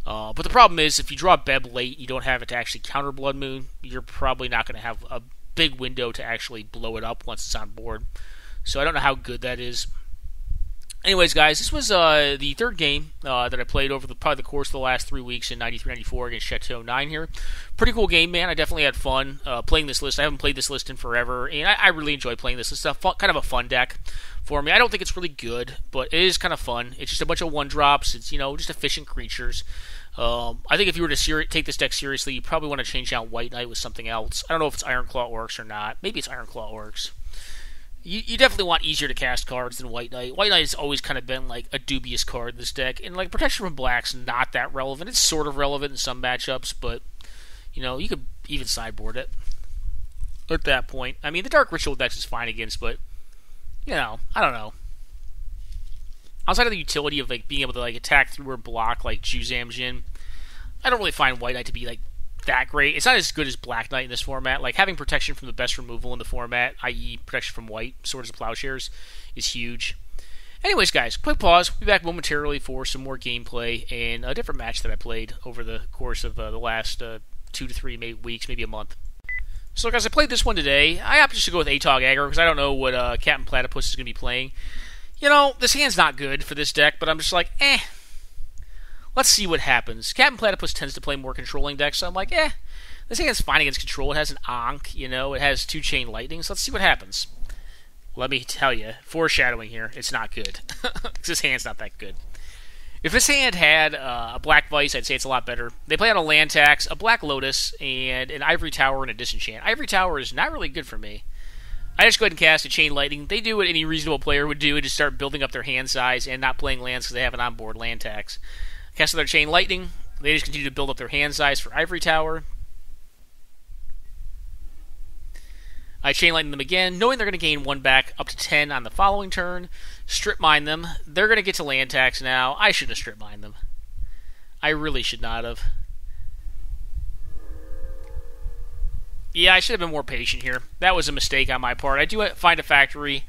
But the problem is, if you draw Beb late, you don't have it to actually counter Blood Moon, you're probably not going to have a big window to actually blow it up once it's on board. So I don't know how good that is. Anyways, guys, this was the 3rd game that I played over probably the course of the last 3 weeks in 93-94 against Chateau 9 here. Pretty cool game, man. I definitely had fun playing this list. I haven't played this list in forever, and I really enjoy playing this. It's kind of a fun deck for me. I don't think it's really good, but it is kind of fun. It's just a bunch of 1-drops. It's, just efficient creatures. I think if you were to take this deck seriously, you probably want to change out White Knight with something else. I don't know if it's Ironclaw Orcs or not. Maybe it's Ironclaw Orcs. You definitely want easier to cast cards than White Knight. White Knight has always kind of been a dubious card in this deck, and Protection from Black's not that relevant. It's sort of relevant in some matchups, but you could even sideboard it at that point. I mean, the Dark Ritual decks is fine against, but I don't know. Outside of the utility of being able to attack through or block Juzam Jin, I don't really find White Knight to be that great. It's not as good as Black Knight in this format. Having protection from the best removal in the format, i.e. protection from white, Swords of Plowshares, is huge. Anyways, guys, quick pause. We'll be back momentarily for some more gameplay and a different match that I played over the course of the last 2 to 3 weeks, maybe a month. So, guys, I played this one today. I opted just to go with Atog Aggro because I don't know what Captain Platypus is going to be playing. You know, this hand's not good for this deck, but I'm just like, let's see what happens. Captain Platypus tends to play more controlling decks, so I'm like, this hand's fine against control. It has an Ankh, you know, it has 2 Chain Lightnings. Let's see what happens. Let me tell you, foreshadowing here, it's not good. This hand's not that good. If this hand had a Black Vice, I'd say it's a lot better. They play on a land tax, a Black Lotus, and an Ivory Tower and a Disenchant. Ivory Tower is not really good for me. I just go ahead and cast a Chain Lightning. They do what any reasonable player would do, and just start building up their hand size and not playing lands because they have an onboard land tax. Cast their Chain Lightning. They just continue to build up their hand size for Ivory Tower. I Chain Lightning them again, knowing they're going to gain 1 back up to 10 on the following turn. Strip Mine them. They're going to get to land tax now. I should have Strip Mined them. I really should not have. Yeah, I should have been more patient here. That was a mistake on my part. I do find a factory.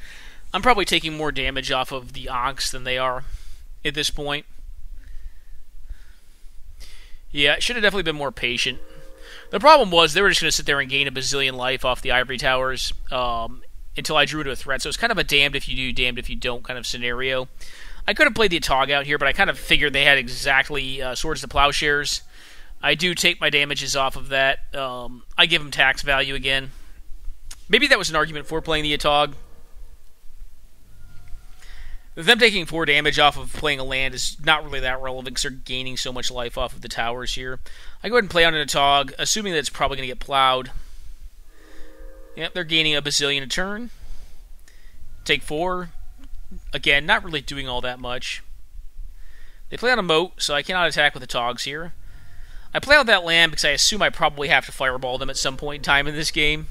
I'm probably taking more damage off of the Ankhs than they are at this point. Yeah, I should have definitely been more patient. The problem was they were just going to sit there and gain a bazillion life off the Ivory Towers until I drew to a threat. So it's kind of a damned if you do, damned if you don't kind of scenario. I could have played the Atog out here, but I kind of figured they had exactly Swords to Plowshares. I do take my damages off of that. I give them tax value again. Maybe that was an argument for playing the Atog. Them taking 4 damage off of playing a land is not really that relevant because they're gaining so much life off of the towers here. I go ahead and play on an Atog, assuming that it's probably going to get plowed. Yep, they're gaining a bazillion a turn. Take 4. Again, not really doing all that much. They play on a moat, so I cannot attack with Atogs here. I play on that land because I assume I probably have to fireball them at some point in time in this game.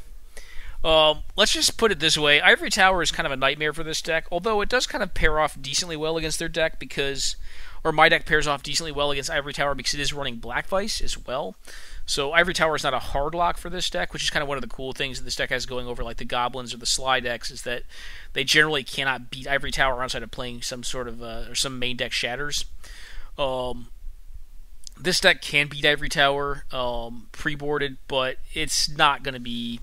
Let's just put it this way. Ivory Tower is kind of a nightmare for this deck, although it does kind of pair off decently well against their deck because... Or my deck pairs off decently well against Ivory Tower because it is running Black Vice as well. So Ivory Tower is not a hard lock for this deck, which is kind of one of the cool things that this deck has going over like the Goblins or the Sly decks, is that they generally cannot beat Ivory Tower outside of playing some sort of, or some main deck shatters. This deck can beat Ivory Tower pre-boarded, but it's not going to be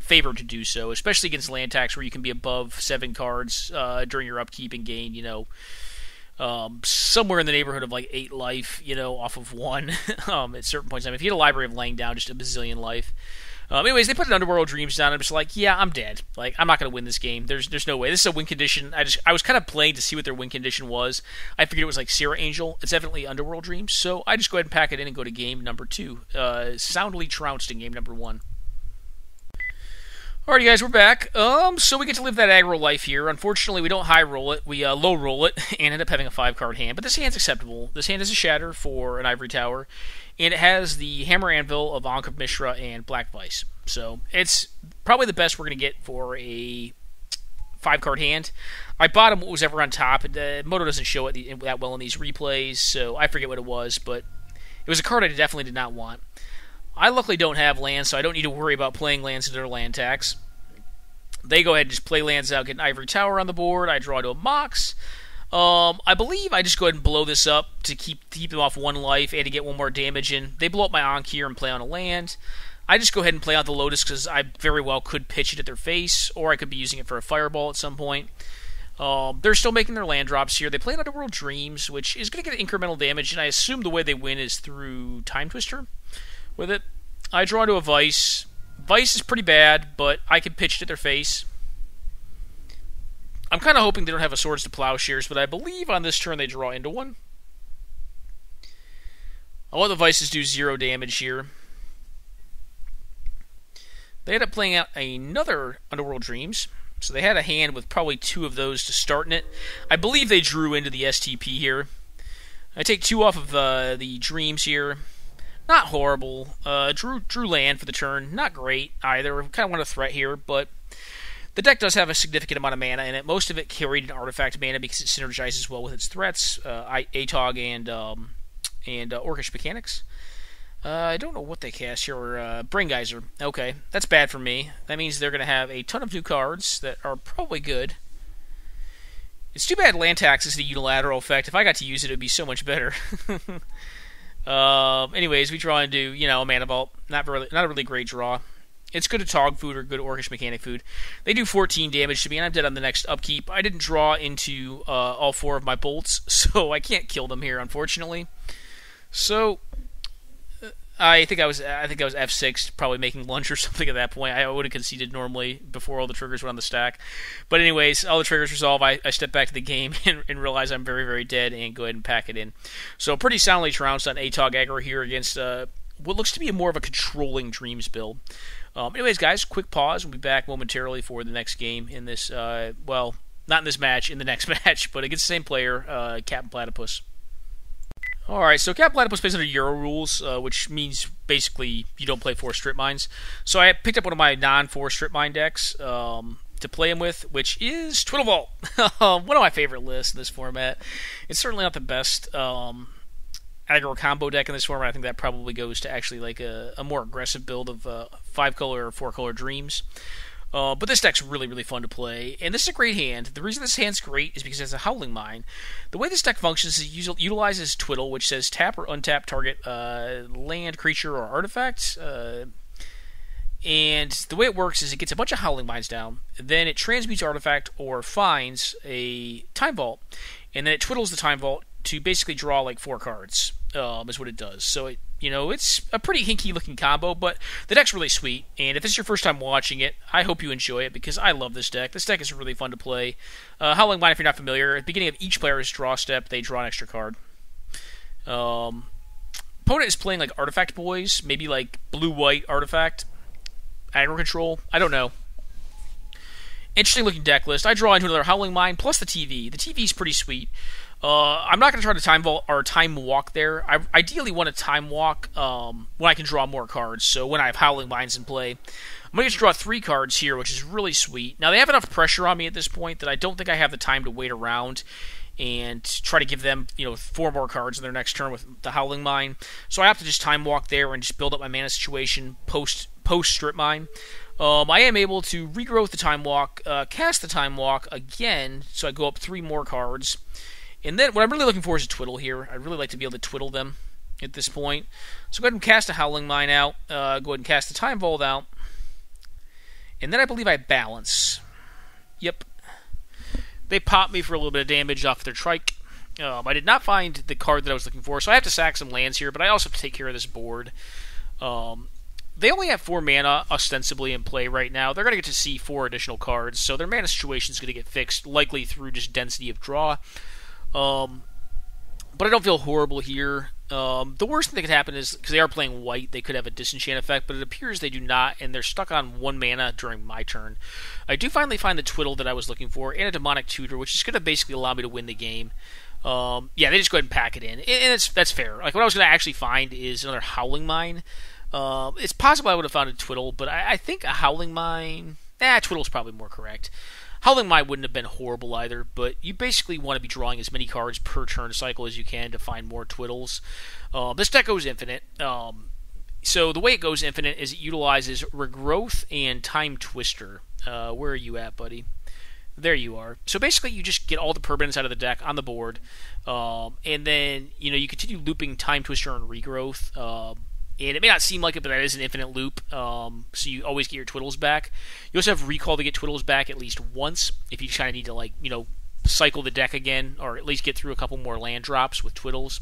favored to do so, especially against land tax where you can be above 7 cards during your upkeep and gain, somewhere in the neighborhood of like 8 life, off of 1 at certain points in time. If you had a Library of laying down just a bazillion life. Anyways, they put an Underworld Dreams down. I'm just like, yeah, I'm dead. Like, I'm not going to win this game. There's no way. This is a win condition. I was kind of playing to see what their win condition was. I figured it was like Sierra Angel. It's evidently Underworld Dreams. So I just go ahead and pack it in and go to game number 2. Soundly trounced in game number 1. Alrighty, guys, we're back. So we get to live that aggro life here. Unfortunately, we don't high roll it. We low roll it and end up having a 5-card hand. But this hand's acceptable. This hand is a shatter for an Ivory Tower, and it has the Hammer Anvil of Ankh of Mishra and Black Vice. So it's probably the best we're going to get for a 5-card hand. I bought him what was ever on top. Moto doesn't show it that well in these replays, so I forget what it was, but it was a card I definitely did not want. I luckily don't have lands, so I don't need to worry about playing lands into their land tax. They go ahead and just play lands out, get an Ivory Tower on the board. I draw to a Mox. I believe I just go ahead and blow this up to keep them off 1 life and to get 1 more damage in. They blow up my Ankh here and play on a land. I just go ahead and play out the Lotus because I very well could pitch it at their face, or I could be using it for a Fireball at some point. They're still making their land drops here. They play Underworld Dreams, which is going to get incremental damage, and I assume the way they win is through Time Twister. With it, I draw to a Vice. Vice is pretty bad, but I can pitch it at their face. I'm kind of hoping they don't have a Swords to Plowshares, but I believe on this turn they draw into 1. I'll let the Vices do 0 damage here. They end up playing out another Underworld Dreams, so they had a hand with probably 2 of those to start in it. I believe they drew into the STP here. I take 2 off of the Dreams here. Not horrible. Drew land for the turn. Not great either. Kind of want a threat here, but the deck does have a significant amount of mana in it. Most of it carried an artifact mana because it synergizes well with its threats, Atog and Orcish Mechanics. I don't know what they cast here. Brain Geyser. Okay, that's bad for me. That means they're going to have a ton of new cards that are probably good. It's too bad land tax is the unilateral effect. If I got to use it, it would be so much better. Anyways, we draw into, a mana vault. Not a really great draw. It's good Atog food or good Orcish Mechanic food. They do 14 damage to me, and I'm dead on the next upkeep. I didn't draw into all 4 of my bolts, so I can't kill them here, unfortunately. So I think I was F6, probably making lunch or something at that point. I would have conceded normally before all the triggers went on the stack. But anyways, all the triggers resolve. I step back to the game and realize I'm very, very dead and go ahead and pack it in. So pretty soundly trounced on Atog Aggro here against what looks to be more of a controlling Dreams build. Anyways, guys, quick pause. We'll be back momentarily for the next game in this, not in this match, in the next match, but against the same player, Captain Platypus. Alright, so Captain Platypus plays under Euro rules, which means basically you don't play 4 strip mines. So I picked up one of my non-4 strip mine decks to play him with, which is Twiddle Vault. One of my favorite lists in this format. It's certainly not the best aggro combo deck in this format. I think that probably goes to actually like a more aggressive build of 5-color or 4-color Dreams. But this deck's really, really fun to play, and this is a great hand. The reason this hand's great is because it has a Howling Mine. The way this deck functions is it utilizes Twiddle, which says tap or untap target land, creature, or artifact. And the way it works is it gets a bunch of Howling Mines down, then it transmutes artifact or finds a Time Vault, and then it twiddles the Time Vault to basically draw like 4 cards, is what it does. So it's a pretty hinky looking combo, but the deck's really sweet, and if this is your first time watching it, I hope you enjoy it, because I love this deck. This deck is really fun to play. Howling Mine, if you're not familiar, at the beginning of each player's draw step, they draw an extra card. Opponent is playing like Artifact Boys, maybe like blue-white Artifact, aggro control, I don't know. Interesting looking deck list. I draw into another Howling Mine, plus the TV. The TV's pretty sweet. I'm not going to try to time vault or time walk there. I ideally want to time walk when I can draw more cards. So when I have Howling Mines in play, I'm going to get to draw 3 cards here, which is really sweet. Now they have enough pressure on me at this point that I don't think I have the time to wait around and try to give them 4 more cards in their next turn with the Howling Mine. So I have to just time walk there and just build up my mana situation post strip mine. I am able to regrowth the time walk, cast the time walk again, so I go up 3 more cards. And then what I'm really looking for is a twiddle here. I'd really like to be able to twiddle them at this point. So go ahead and cast a Howling Mine out. Go ahead and cast the Time Vault out. And then I believe I balance. Yep. They pop me for a little bit of damage off their trike. I did not find the card that I was looking for, so I have to sack some lands here, but I also have to take care of this board. They only have 4 mana ostensibly in play right now. They're going to get to see 4 additional cards, so their mana situation is going to get fixed, likely through just density of draw. But I don't feel horrible here. The worst thing that could happen is, because they are playing white, they could have a disenchant effect, but it appears they do not, and they're stuck on 1 mana during my turn. I do finally find the twiddle that I was looking for, and a Demonic Tutor, which is going to basically allow me to win the game. Yeah, they just go ahead and pack it in, and that's fair. Like, what I was going to actually find is another Howling Mine. It's possible I would have found a twiddle, but I think a Howling Mine... twiddle's probably more correct. Howling Mine wouldn't have been horrible either, but you basically want to be drawing as many cards per turn cycle as you can to find more twiddles. This deck goes infinite. So the way it goes infinite is it utilizes Regrowth and Time Twister. Where are you at, buddy? There you are. So basically you just get all the permanents out of the deck on the board, and then you continue looping Time Twister and Regrowth. And it may not seem like it, but that is an infinite loop, so you always get your twiddles back. You also have recall to get twiddles back at least once, if you kind of need to, cycle the deck again, or at least get through a couple more land drops with twiddles.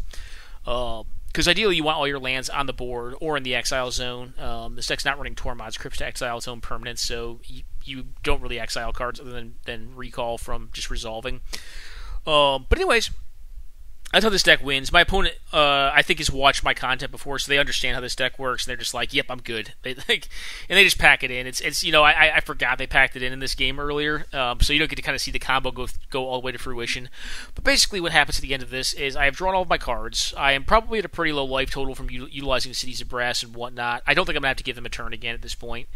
Because ideally you want all your lands on the board or in the exile zone. This deck's not running Tormod's Crypt to exile its own permanents, so you don't really exile cards other than recall from just resolving. But anyways... That's how this deck wins. My opponent, I think, has watched my content before, so they understand how this deck works, and they're just like, "Yep, I'm good." And they just pack it in. It's I forgot they packed it in this game earlier, so you don't get to kind of see the combo go all the way to fruition. But basically, what happens at the end of this is I have drawn all of my cards. I am probably at a pretty low life total from utilizing Cities of Brass and whatnot. I don't think I'm gonna have to give them a turn again at this point.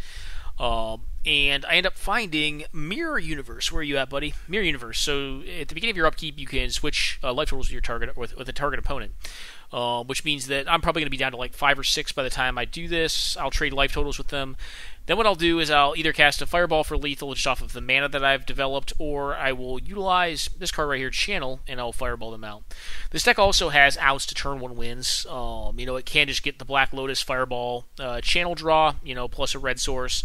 And I end up finding Mirror Universe. Where are you at, buddy? Mirror Universe. So at the beginning of your upkeep, you can switch life totals with your target with a target opponent. which means that I'm probably going to be down to like 5 or 6 by the time I do this. I'll trade life totals with them. Then what I'll do is I'll either cast a Fireball for lethal just off of the mana that I've developed, or I will utilize this card right here, Channel, and I'll Fireball them out. This deck also has outs to turn 1 wins. It can just get the Black Lotus, Fireball, Channel draw, plus a red source,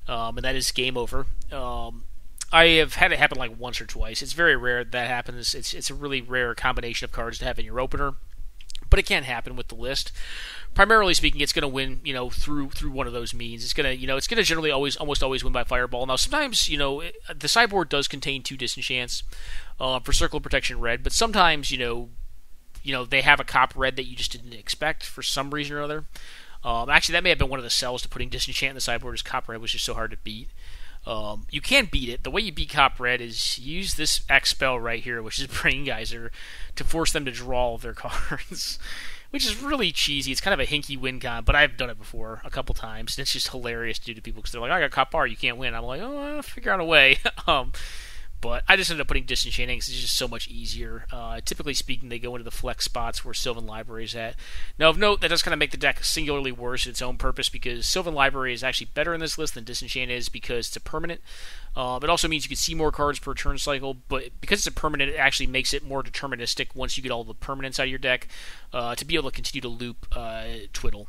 and that is game over. I have had it happen like once or twice. It's very rare that happens. It's a really rare combination of cards to have in your opener, but it can happen with the list. Primarily speaking, it's going to win, through one of those means. It's going to generally almost always win by Fireball. Now, sometimes, the sideboard does contain 2 disenchants for Circle of Protection red, but sometimes, they have a cop red that you just didn't expect for some reason or other. Actually, that may have been one of the sells to putting disenchant in the sideboard, is cop red was just so hard to beat. You can beat it. The way you beat cop red is use this X spell right here, which is Brain Geyser, to force them to draw all of their cards. Which is really cheesy. It's kind of a hinky win con, but I've done it before a couple times, and it's just hilarious to do to people because they're like, I got cop bar, you can't win. I'm like, I'll figure out a way. But I just ended up putting disenchanting because it's just so much easier. Typically speaking, they go into the flex spots where Sylvan Library is at. Now, of note, that does kind of make the deck singularly worse in its own purpose because Sylvan Library is actually better in this list than Disenchant is because it's a permanent. It also means you can see more cards per turn cycle, but because it's a permanent, it actually makes it more deterministic once you get all the permanents out of your deck to be able to continue to loop Twiddle.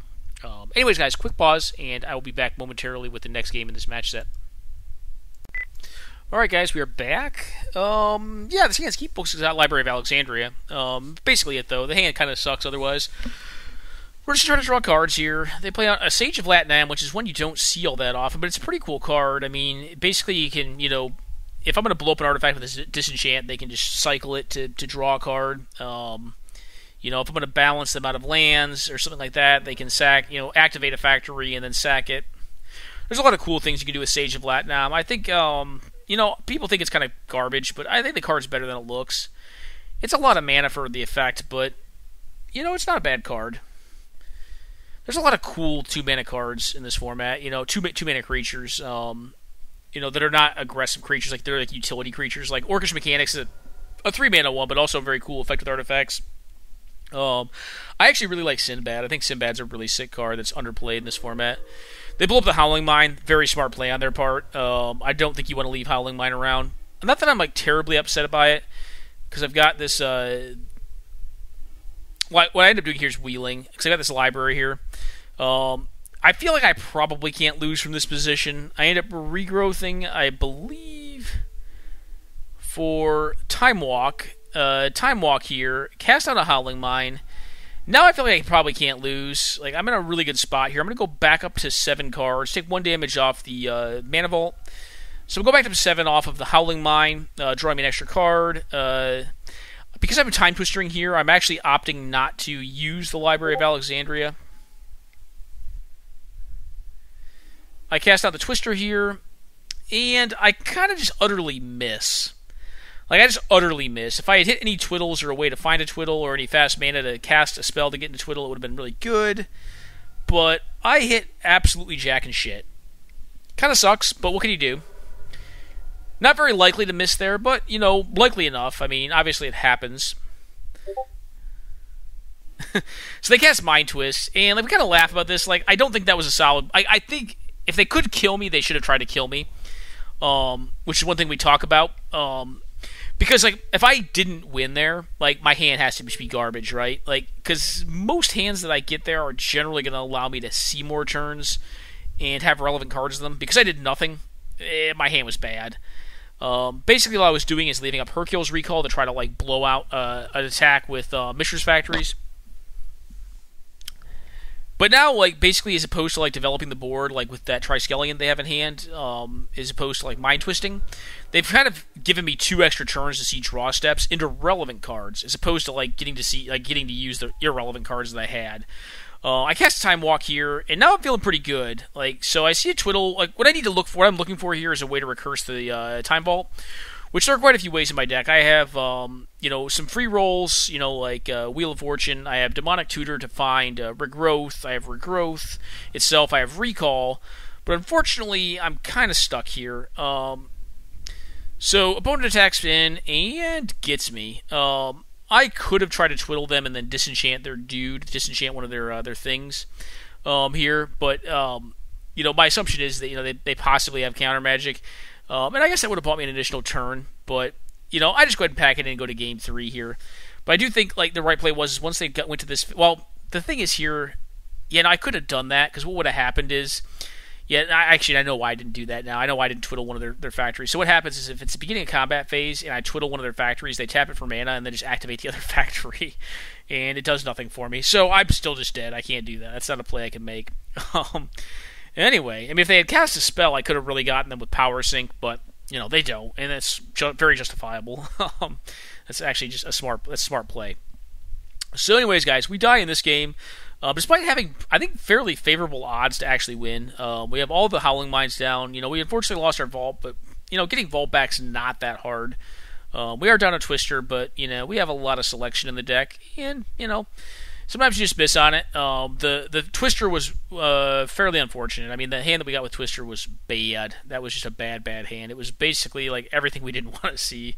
Anyways, guys, quick pause, and I will be back momentarily with the next game in this match set. Alright guys, we are back. This hand's Keep Books is out Library of Alexandria. Basically it though. The hand kind of sucks otherwise. We're just trying to draw cards here. They play out a Sage of Latnam, which is one you don't see all that often, but it's a pretty cool card. I mean, basically you can, if I'm going to blow up an artifact with a disenchant, they can just cycle it to draw a card. If I'm going to balance the amount of lands or something like that, they can activate a factory and then sack it. There's a lot of cool things you can do with Sage of Latnam. I think, people think it's kind of garbage, but I think the card's better than it looks. It's a lot of mana for the effect, but, it's not a bad card. There's a lot of cool 2-mana cards in this format, 2-mana creatures, that are not aggressive creatures, like they're like utility creatures, like Orcish Mechanics is a 3-mana one, but also a very cool effect with artifacts. I actually really like Sinbad. I think Sinbad's a really sick card that's underplayed in this format. They blow up the Howling Mine. Very smart play on their part. I don't think you want to leave Howling Mine around. Not that I'm terribly upset by it, because I've got this. What I end up doing here is wheeling, because I got this library here. I feel like I probably can't lose from this position. I end up regrowthing, I believe, for Time Walk. Time Walk here. Cast out a Howling Mine. Now I feel like I probably can't lose. Like, I'm in a really good spot here. I'm going to go back up to 7 cards, take 1 damage off the Mana Vault. So we'll go back to 7 off of the Howling Mine, drawing me an extra card. Because I have a Time Twistering here, I'm actually opting not to use the Library of Alexandria. I cast out the Twister here, and I kind of just utterly miss. Like, I just utterly miss. If I had hit any Twiddles or a way to find a Twiddle or any fast mana to cast a spell to get into Twiddle, it would have been really good. But I hit absolutely jack and shit. Kind of sucks, but what can you do? Not very likely to miss there, but, likely enough. I mean, obviously it happens. So they cast Mind Twist, and we kind of laugh about this. Like, I don't think that was a solid... I think if they could kill me, they should have tried to kill me. Which is one thing we talk about. Because, if I didn't win there, my hand has to just be garbage, right? Because most hands that I get there are generally going to allow me to see more turns and have relevant cards in them. Because I did nothing, my hand was bad. Basically, what I was doing is leaving up Hercule's Recall to try to, blow out an attack with Mishra's Factories. But now, basically, as opposed to, developing the board, with that Triskelion they have in hand, as opposed to, Mind Twisting, they've kind of given me 2 extra turns to see draw steps into relevant cards, as opposed to, getting to use the irrelevant cards that I had. I cast Time Walk here, and now I'm feeling pretty good. So I see a Twiddle. What I'm looking for here is a way to recurse the Time Vault, which there are quite a few ways in my deck. I have, some free rolls, Wheel of Fortune. I have Demonic Tutor to find Regrowth. I have Regrowth itself. I have Recall. But unfortunately, I'm kind of stuck here. So, opponent attacks in and gets me. I could have tried to twiddle them and then disenchant their dude, disenchant one of their things here, but my assumption is that they possibly have counter magic, and I guess that would have bought me an additional turn, but I just go ahead and pack it in and go to game 3 here. But I do think the right play was once they went to this. Well, the thing is here, I could have done that because what would have happened is. Yeah, I know why I didn't do that now. I know why I didn't twiddle one of their factories. So what happens is if it's the beginning of combat phase and I twiddle one of their factories, they tap it for mana and then just activate the other factory. And it does nothing for me. So I'm still just dead. I can't do that. That's not a play I can make. Anyway, if they had cast a spell, I could have really gotten them with Power Sync, but, they don't. And that's very justifiable. That's actually just a smart play. So anyways, guys, we die in this game. Despite having, I think, fairly favorable odds to actually win, we have all the Howling Mines down. We unfortunately lost our Vault, but, getting Vault back's not that hard. We are down a Twister, but, we have a lot of selection in the deck, and, sometimes you just miss on it. The Twister was fairly unfortunate. The hand that we got with Twister was bad. That was just a bad hand. It was basically like everything we didn't want to see,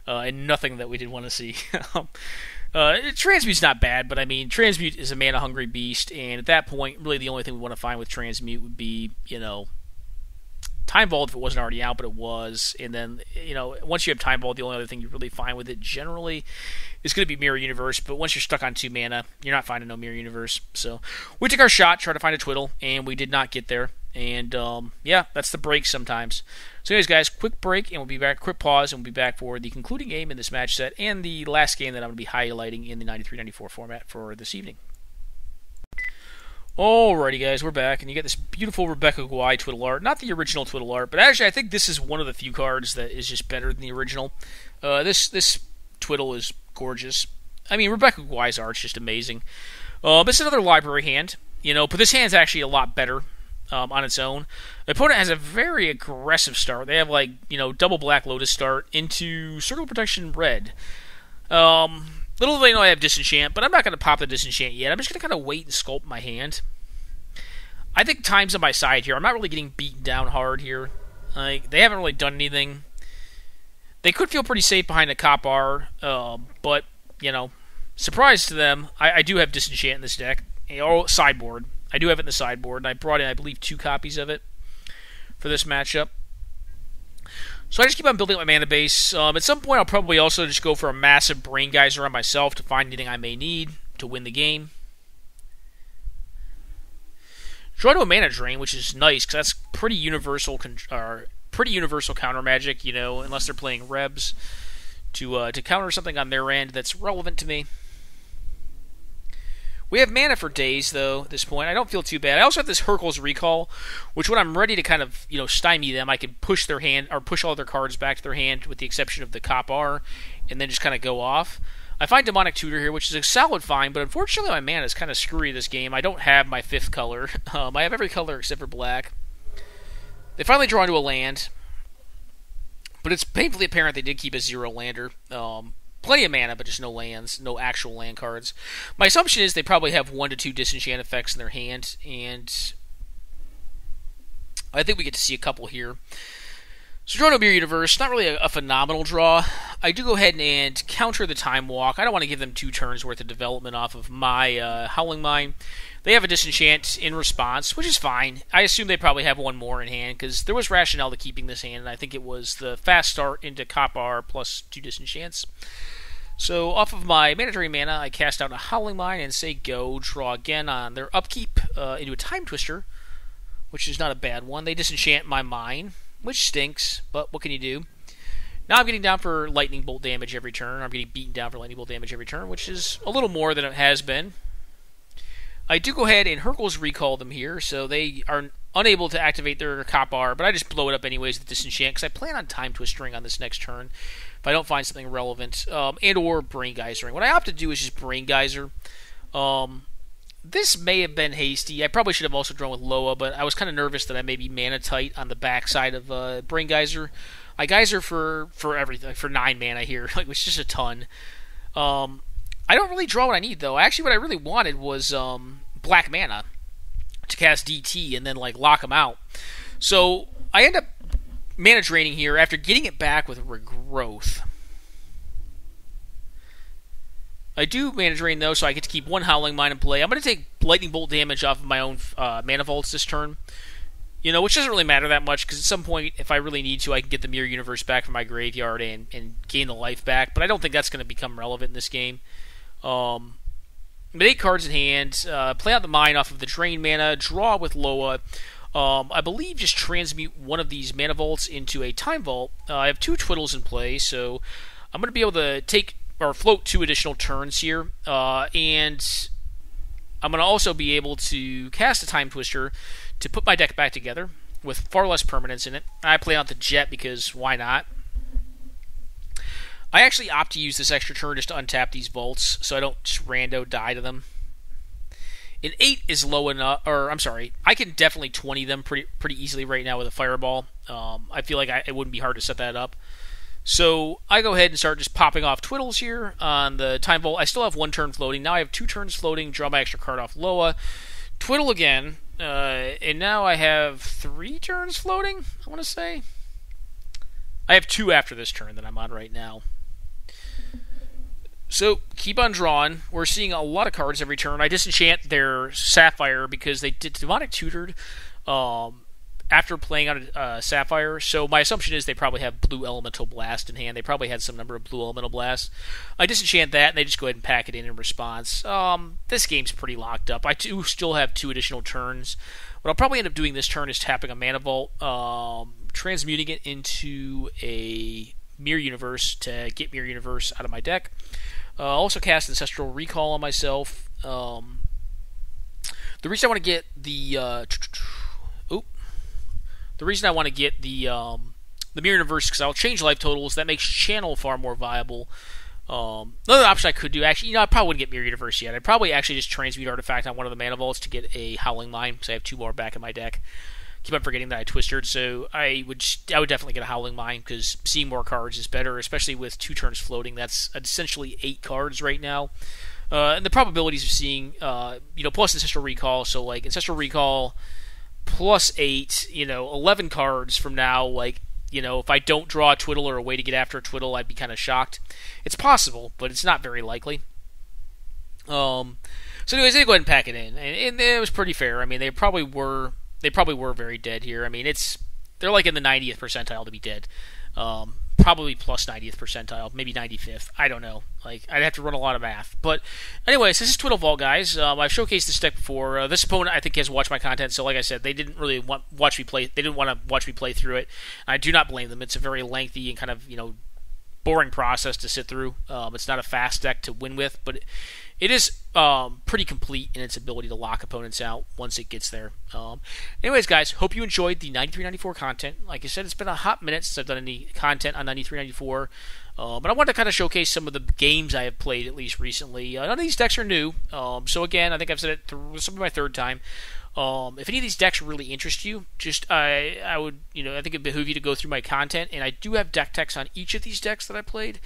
and nothing that we didn't want to see. Transmute's not bad, but Transmute is a mana-hungry beast, and at that point, really the only thing we want to find with Transmute would be, Time Vault if it wasn't already out, but it was, and then, once you have Time Vault, the only other thing you really find with it generally is going to be Mirror Universe, but once you're stuck on 2 mana, you're not finding no Mirror Universe. So, we took our shot, tried to find a twiddle, and we did not get there, and, that's the break sometimes. So anyways, guys, quick break, and we'll be back, quick pause, and we'll be back for the concluding game in this match set, and the last game that I'm going to be highlighting in the 93-94 format for this evening. Alrighty, guys, we're back, and you get this beautiful Rebecca Guai twiddle art. Not the original twiddle art, but actually I think this is one of the few cards that is just better than the original. This twiddle is gorgeous. Rebecca Guai's art's just amazing. It's another library hand, but this hand's actually a lot better. On its own. The opponent has a very aggressive start. They have double Black Lotus start into Circle of Protection red. Little do they know I have Disenchant, but I'm not going to pop the Disenchant yet. I'm just going to kind of wait and sculpt my hand. I think time's on my side here. I'm not really getting beaten down hard here. They haven't really done anything. They could feel pretty safe behind a Cop-R, but, surprise to them, I do have Disenchant in this deck. Sideboard. I do have it in the sideboard, and I brought in, I believe, 2 copies of it for this matchup. So I just keep on building up my mana base. At some point, I'll probably also just go for a massive Brain Geyser on myself to find anything I may need to win the game. Draw to a Mana Drain, which is nice, because that's pretty universal counter magic, unless they're playing Rebs, to counter something on their end that's relevant to me. We have mana for days, though, at this point. I don't feel too bad. I also have this Hurkyl's Recall, which when I'm ready to kind of, stymie them, I can push their hand, or push all their cards back to their hand, with the exception of the Cop-R, and then just kind of go off. I find Demonic Tutor here, which is a solid find, but unfortunately my mana is kind of screwy this game. I don't have my 5th color. I have every color except for black. They finally draw into a land, but it's painfully apparent they did keep a 0 lander. Plenty of mana, but just no lands, no actual land cards. My assumption is they probably have 1 to 2 disenchant effects in their hand, and I think we get to see a couple here. So draw no Mirror Universe, not really a phenomenal draw. I do go ahead and counter the Time Walk. I don't want to give them 2 turns worth of development off of my Howling Mine. They have a disenchant in response, which is fine. I assume they probably have 1 more in hand, because there was rationale to keeping this hand, and I think it was the fast start into Cop-R plus 2 disenchants. So off of my mandatory mana, I cast out a Howling Mine and say go, draw again on their upkeep into a Time Twister, which is not a bad one. They disenchant my mine, which stinks, but what can you do? Now I'm getting down for Lightning Bolt damage every turn. I'm getting beaten down for Lightning Bolt damage every turn, which is a little more than it has been. I do go ahead and Hurkyl's Recall them here, so they are unable to activate their Cop-R, but I just blow it up anyways with Disenchant, because I plan on Time Twistering on this next turn if I don't find something relevant, and or Brain Geysering. What I opt to do is just Brain Geyser. This may have been hasty. I probably should have also drawn with Loa, but I was kind of nervous that I may be mana tight on the backside of Brain Geyser. I Geyser for everything, for 9 mana here, which is just a ton. I don't really draw what I need, though. Actually, what I really wanted was black mana to cast DT and then lock them out. So I end up mana draining here after getting it back with Regrowth. I do Mana Drain, though, so I get to keep one Howling Mine in play. I'm going to take Lightning Bolt damage off of my own Mana Vaults this turn. Which doesn't really matter that much, because at some point, if I really need to, I can get the Mirror Universe back from my graveyard and gain the life back, but I don't think that's going to become relevant in this game. But 8 cards in hand, play out the Mine off of the Drain Mana, draw with Loa, I believe just transmute one of these Mana Vaults into a Time Vault. I have 2 Twiddles in play, so I'm going to be able to take or float 2 additional turns here, and I'm going to also be able to cast a Time Twister to put my deck back together with far less permanence in it. I play out the Jet because why not? I actually opt to use this extra turn just to untap these vaults so I don't just rando die to them. An 8 is low enough, or I'm sorry, I can definitely 20 them pretty easily right now with a Fireball. I feel like it wouldn't be hard to set that up. So I go ahead and start just popping off Twiddles here on the Time Vault. I still have 1 turn floating. Now I have 2 turns floating, draw my extra card off Loa, Twiddle again, and now I have 3 turns floating, I want to say. I have 2 after this turn that I'm on right now. So, keep on drawing. We're seeing a lot of cards every turn. I disenchant their Sapphire because they did Demonic Tutored after playing out a Sapphire. So, my assumption is they probably have Blue Elemental Blast in hand. They probably had some number of Blue Elemental Blasts. I disenchant that, and they just go ahead and pack it in response. This game's pretty locked up. I do still have 2 additional turns. What I'll probably end up doing this turn is tapping a Mana Vault, transmuting it into a Mirror Universe to get Mirror Universe out of my deck. Also cast Ancestral Recall on myself. The reason I want to get the Mirror Universe because I'll change life totals. That makes Channel far more viable. Another option I could do, actually, I probably wouldn't get Mirror Universe yet. I'd probably actually just transmute Artifact on one of the Mana Vaults to get a Howling Mine because I have 2 more back in my deck. Keep on forgetting that I twisted, so I would definitely get a Howling Mine because seeing more cards is better, especially with 2 turns floating. That's essentially 8 cards right now, and the probabilities of seeing, plus Ancestral Recall. So like Ancestral Recall plus 8, 11 cards from now. If I don't draw a Twiddle or a way to get after a Twiddle, I'd be kind of shocked. It's possible, but it's not very likely. So anyways, they go ahead and pack it in, and it was pretty fair. I mean, they probably were very dead here. I mean, they're like in the 90th percentile to be dead. Probably plus 90th percentile, maybe 95th. I don't know. I'd have to run a lot of math. But anyways, this is Twiddle Vault, guys. I've showcased this deck before. This opponent, I think, has watched my content. So, like I said, they didn't really want to watch me play through it. I do not blame them. It's a very lengthy and kind of boring process to sit through. It's not a fast deck to win with, but it is pretty complete in its ability to lock opponents out once it gets there. Anyways, guys, hope you enjoyed the 93-94 content. Like I said, it's been a hot minute since I've done any content on 93-94. But I wanted to kind of showcase some of the games I have played, at least recently. None of these decks are new. So again, I think I've said it this will be my 3rd time. If any of these decks really interest you, I would, I think it'd behoove you to go through my content, and I do have deck techs on each of these decks that I played,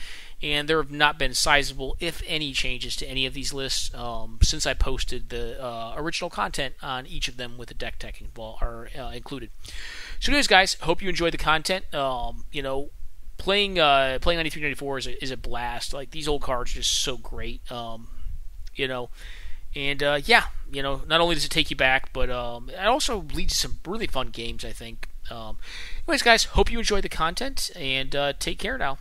and there have not been sizable, if any, changes to any of these lists since I posted the original content on each of them with the deck tech included. So anyways, guys, hope you enjoyed the content. Playing 93-94 is a blast. These old cards are just so great. And, not only does it take you back, but it also leads to some really fun games, I think. Anyways, guys, hope you enjoyed the content, and take care now.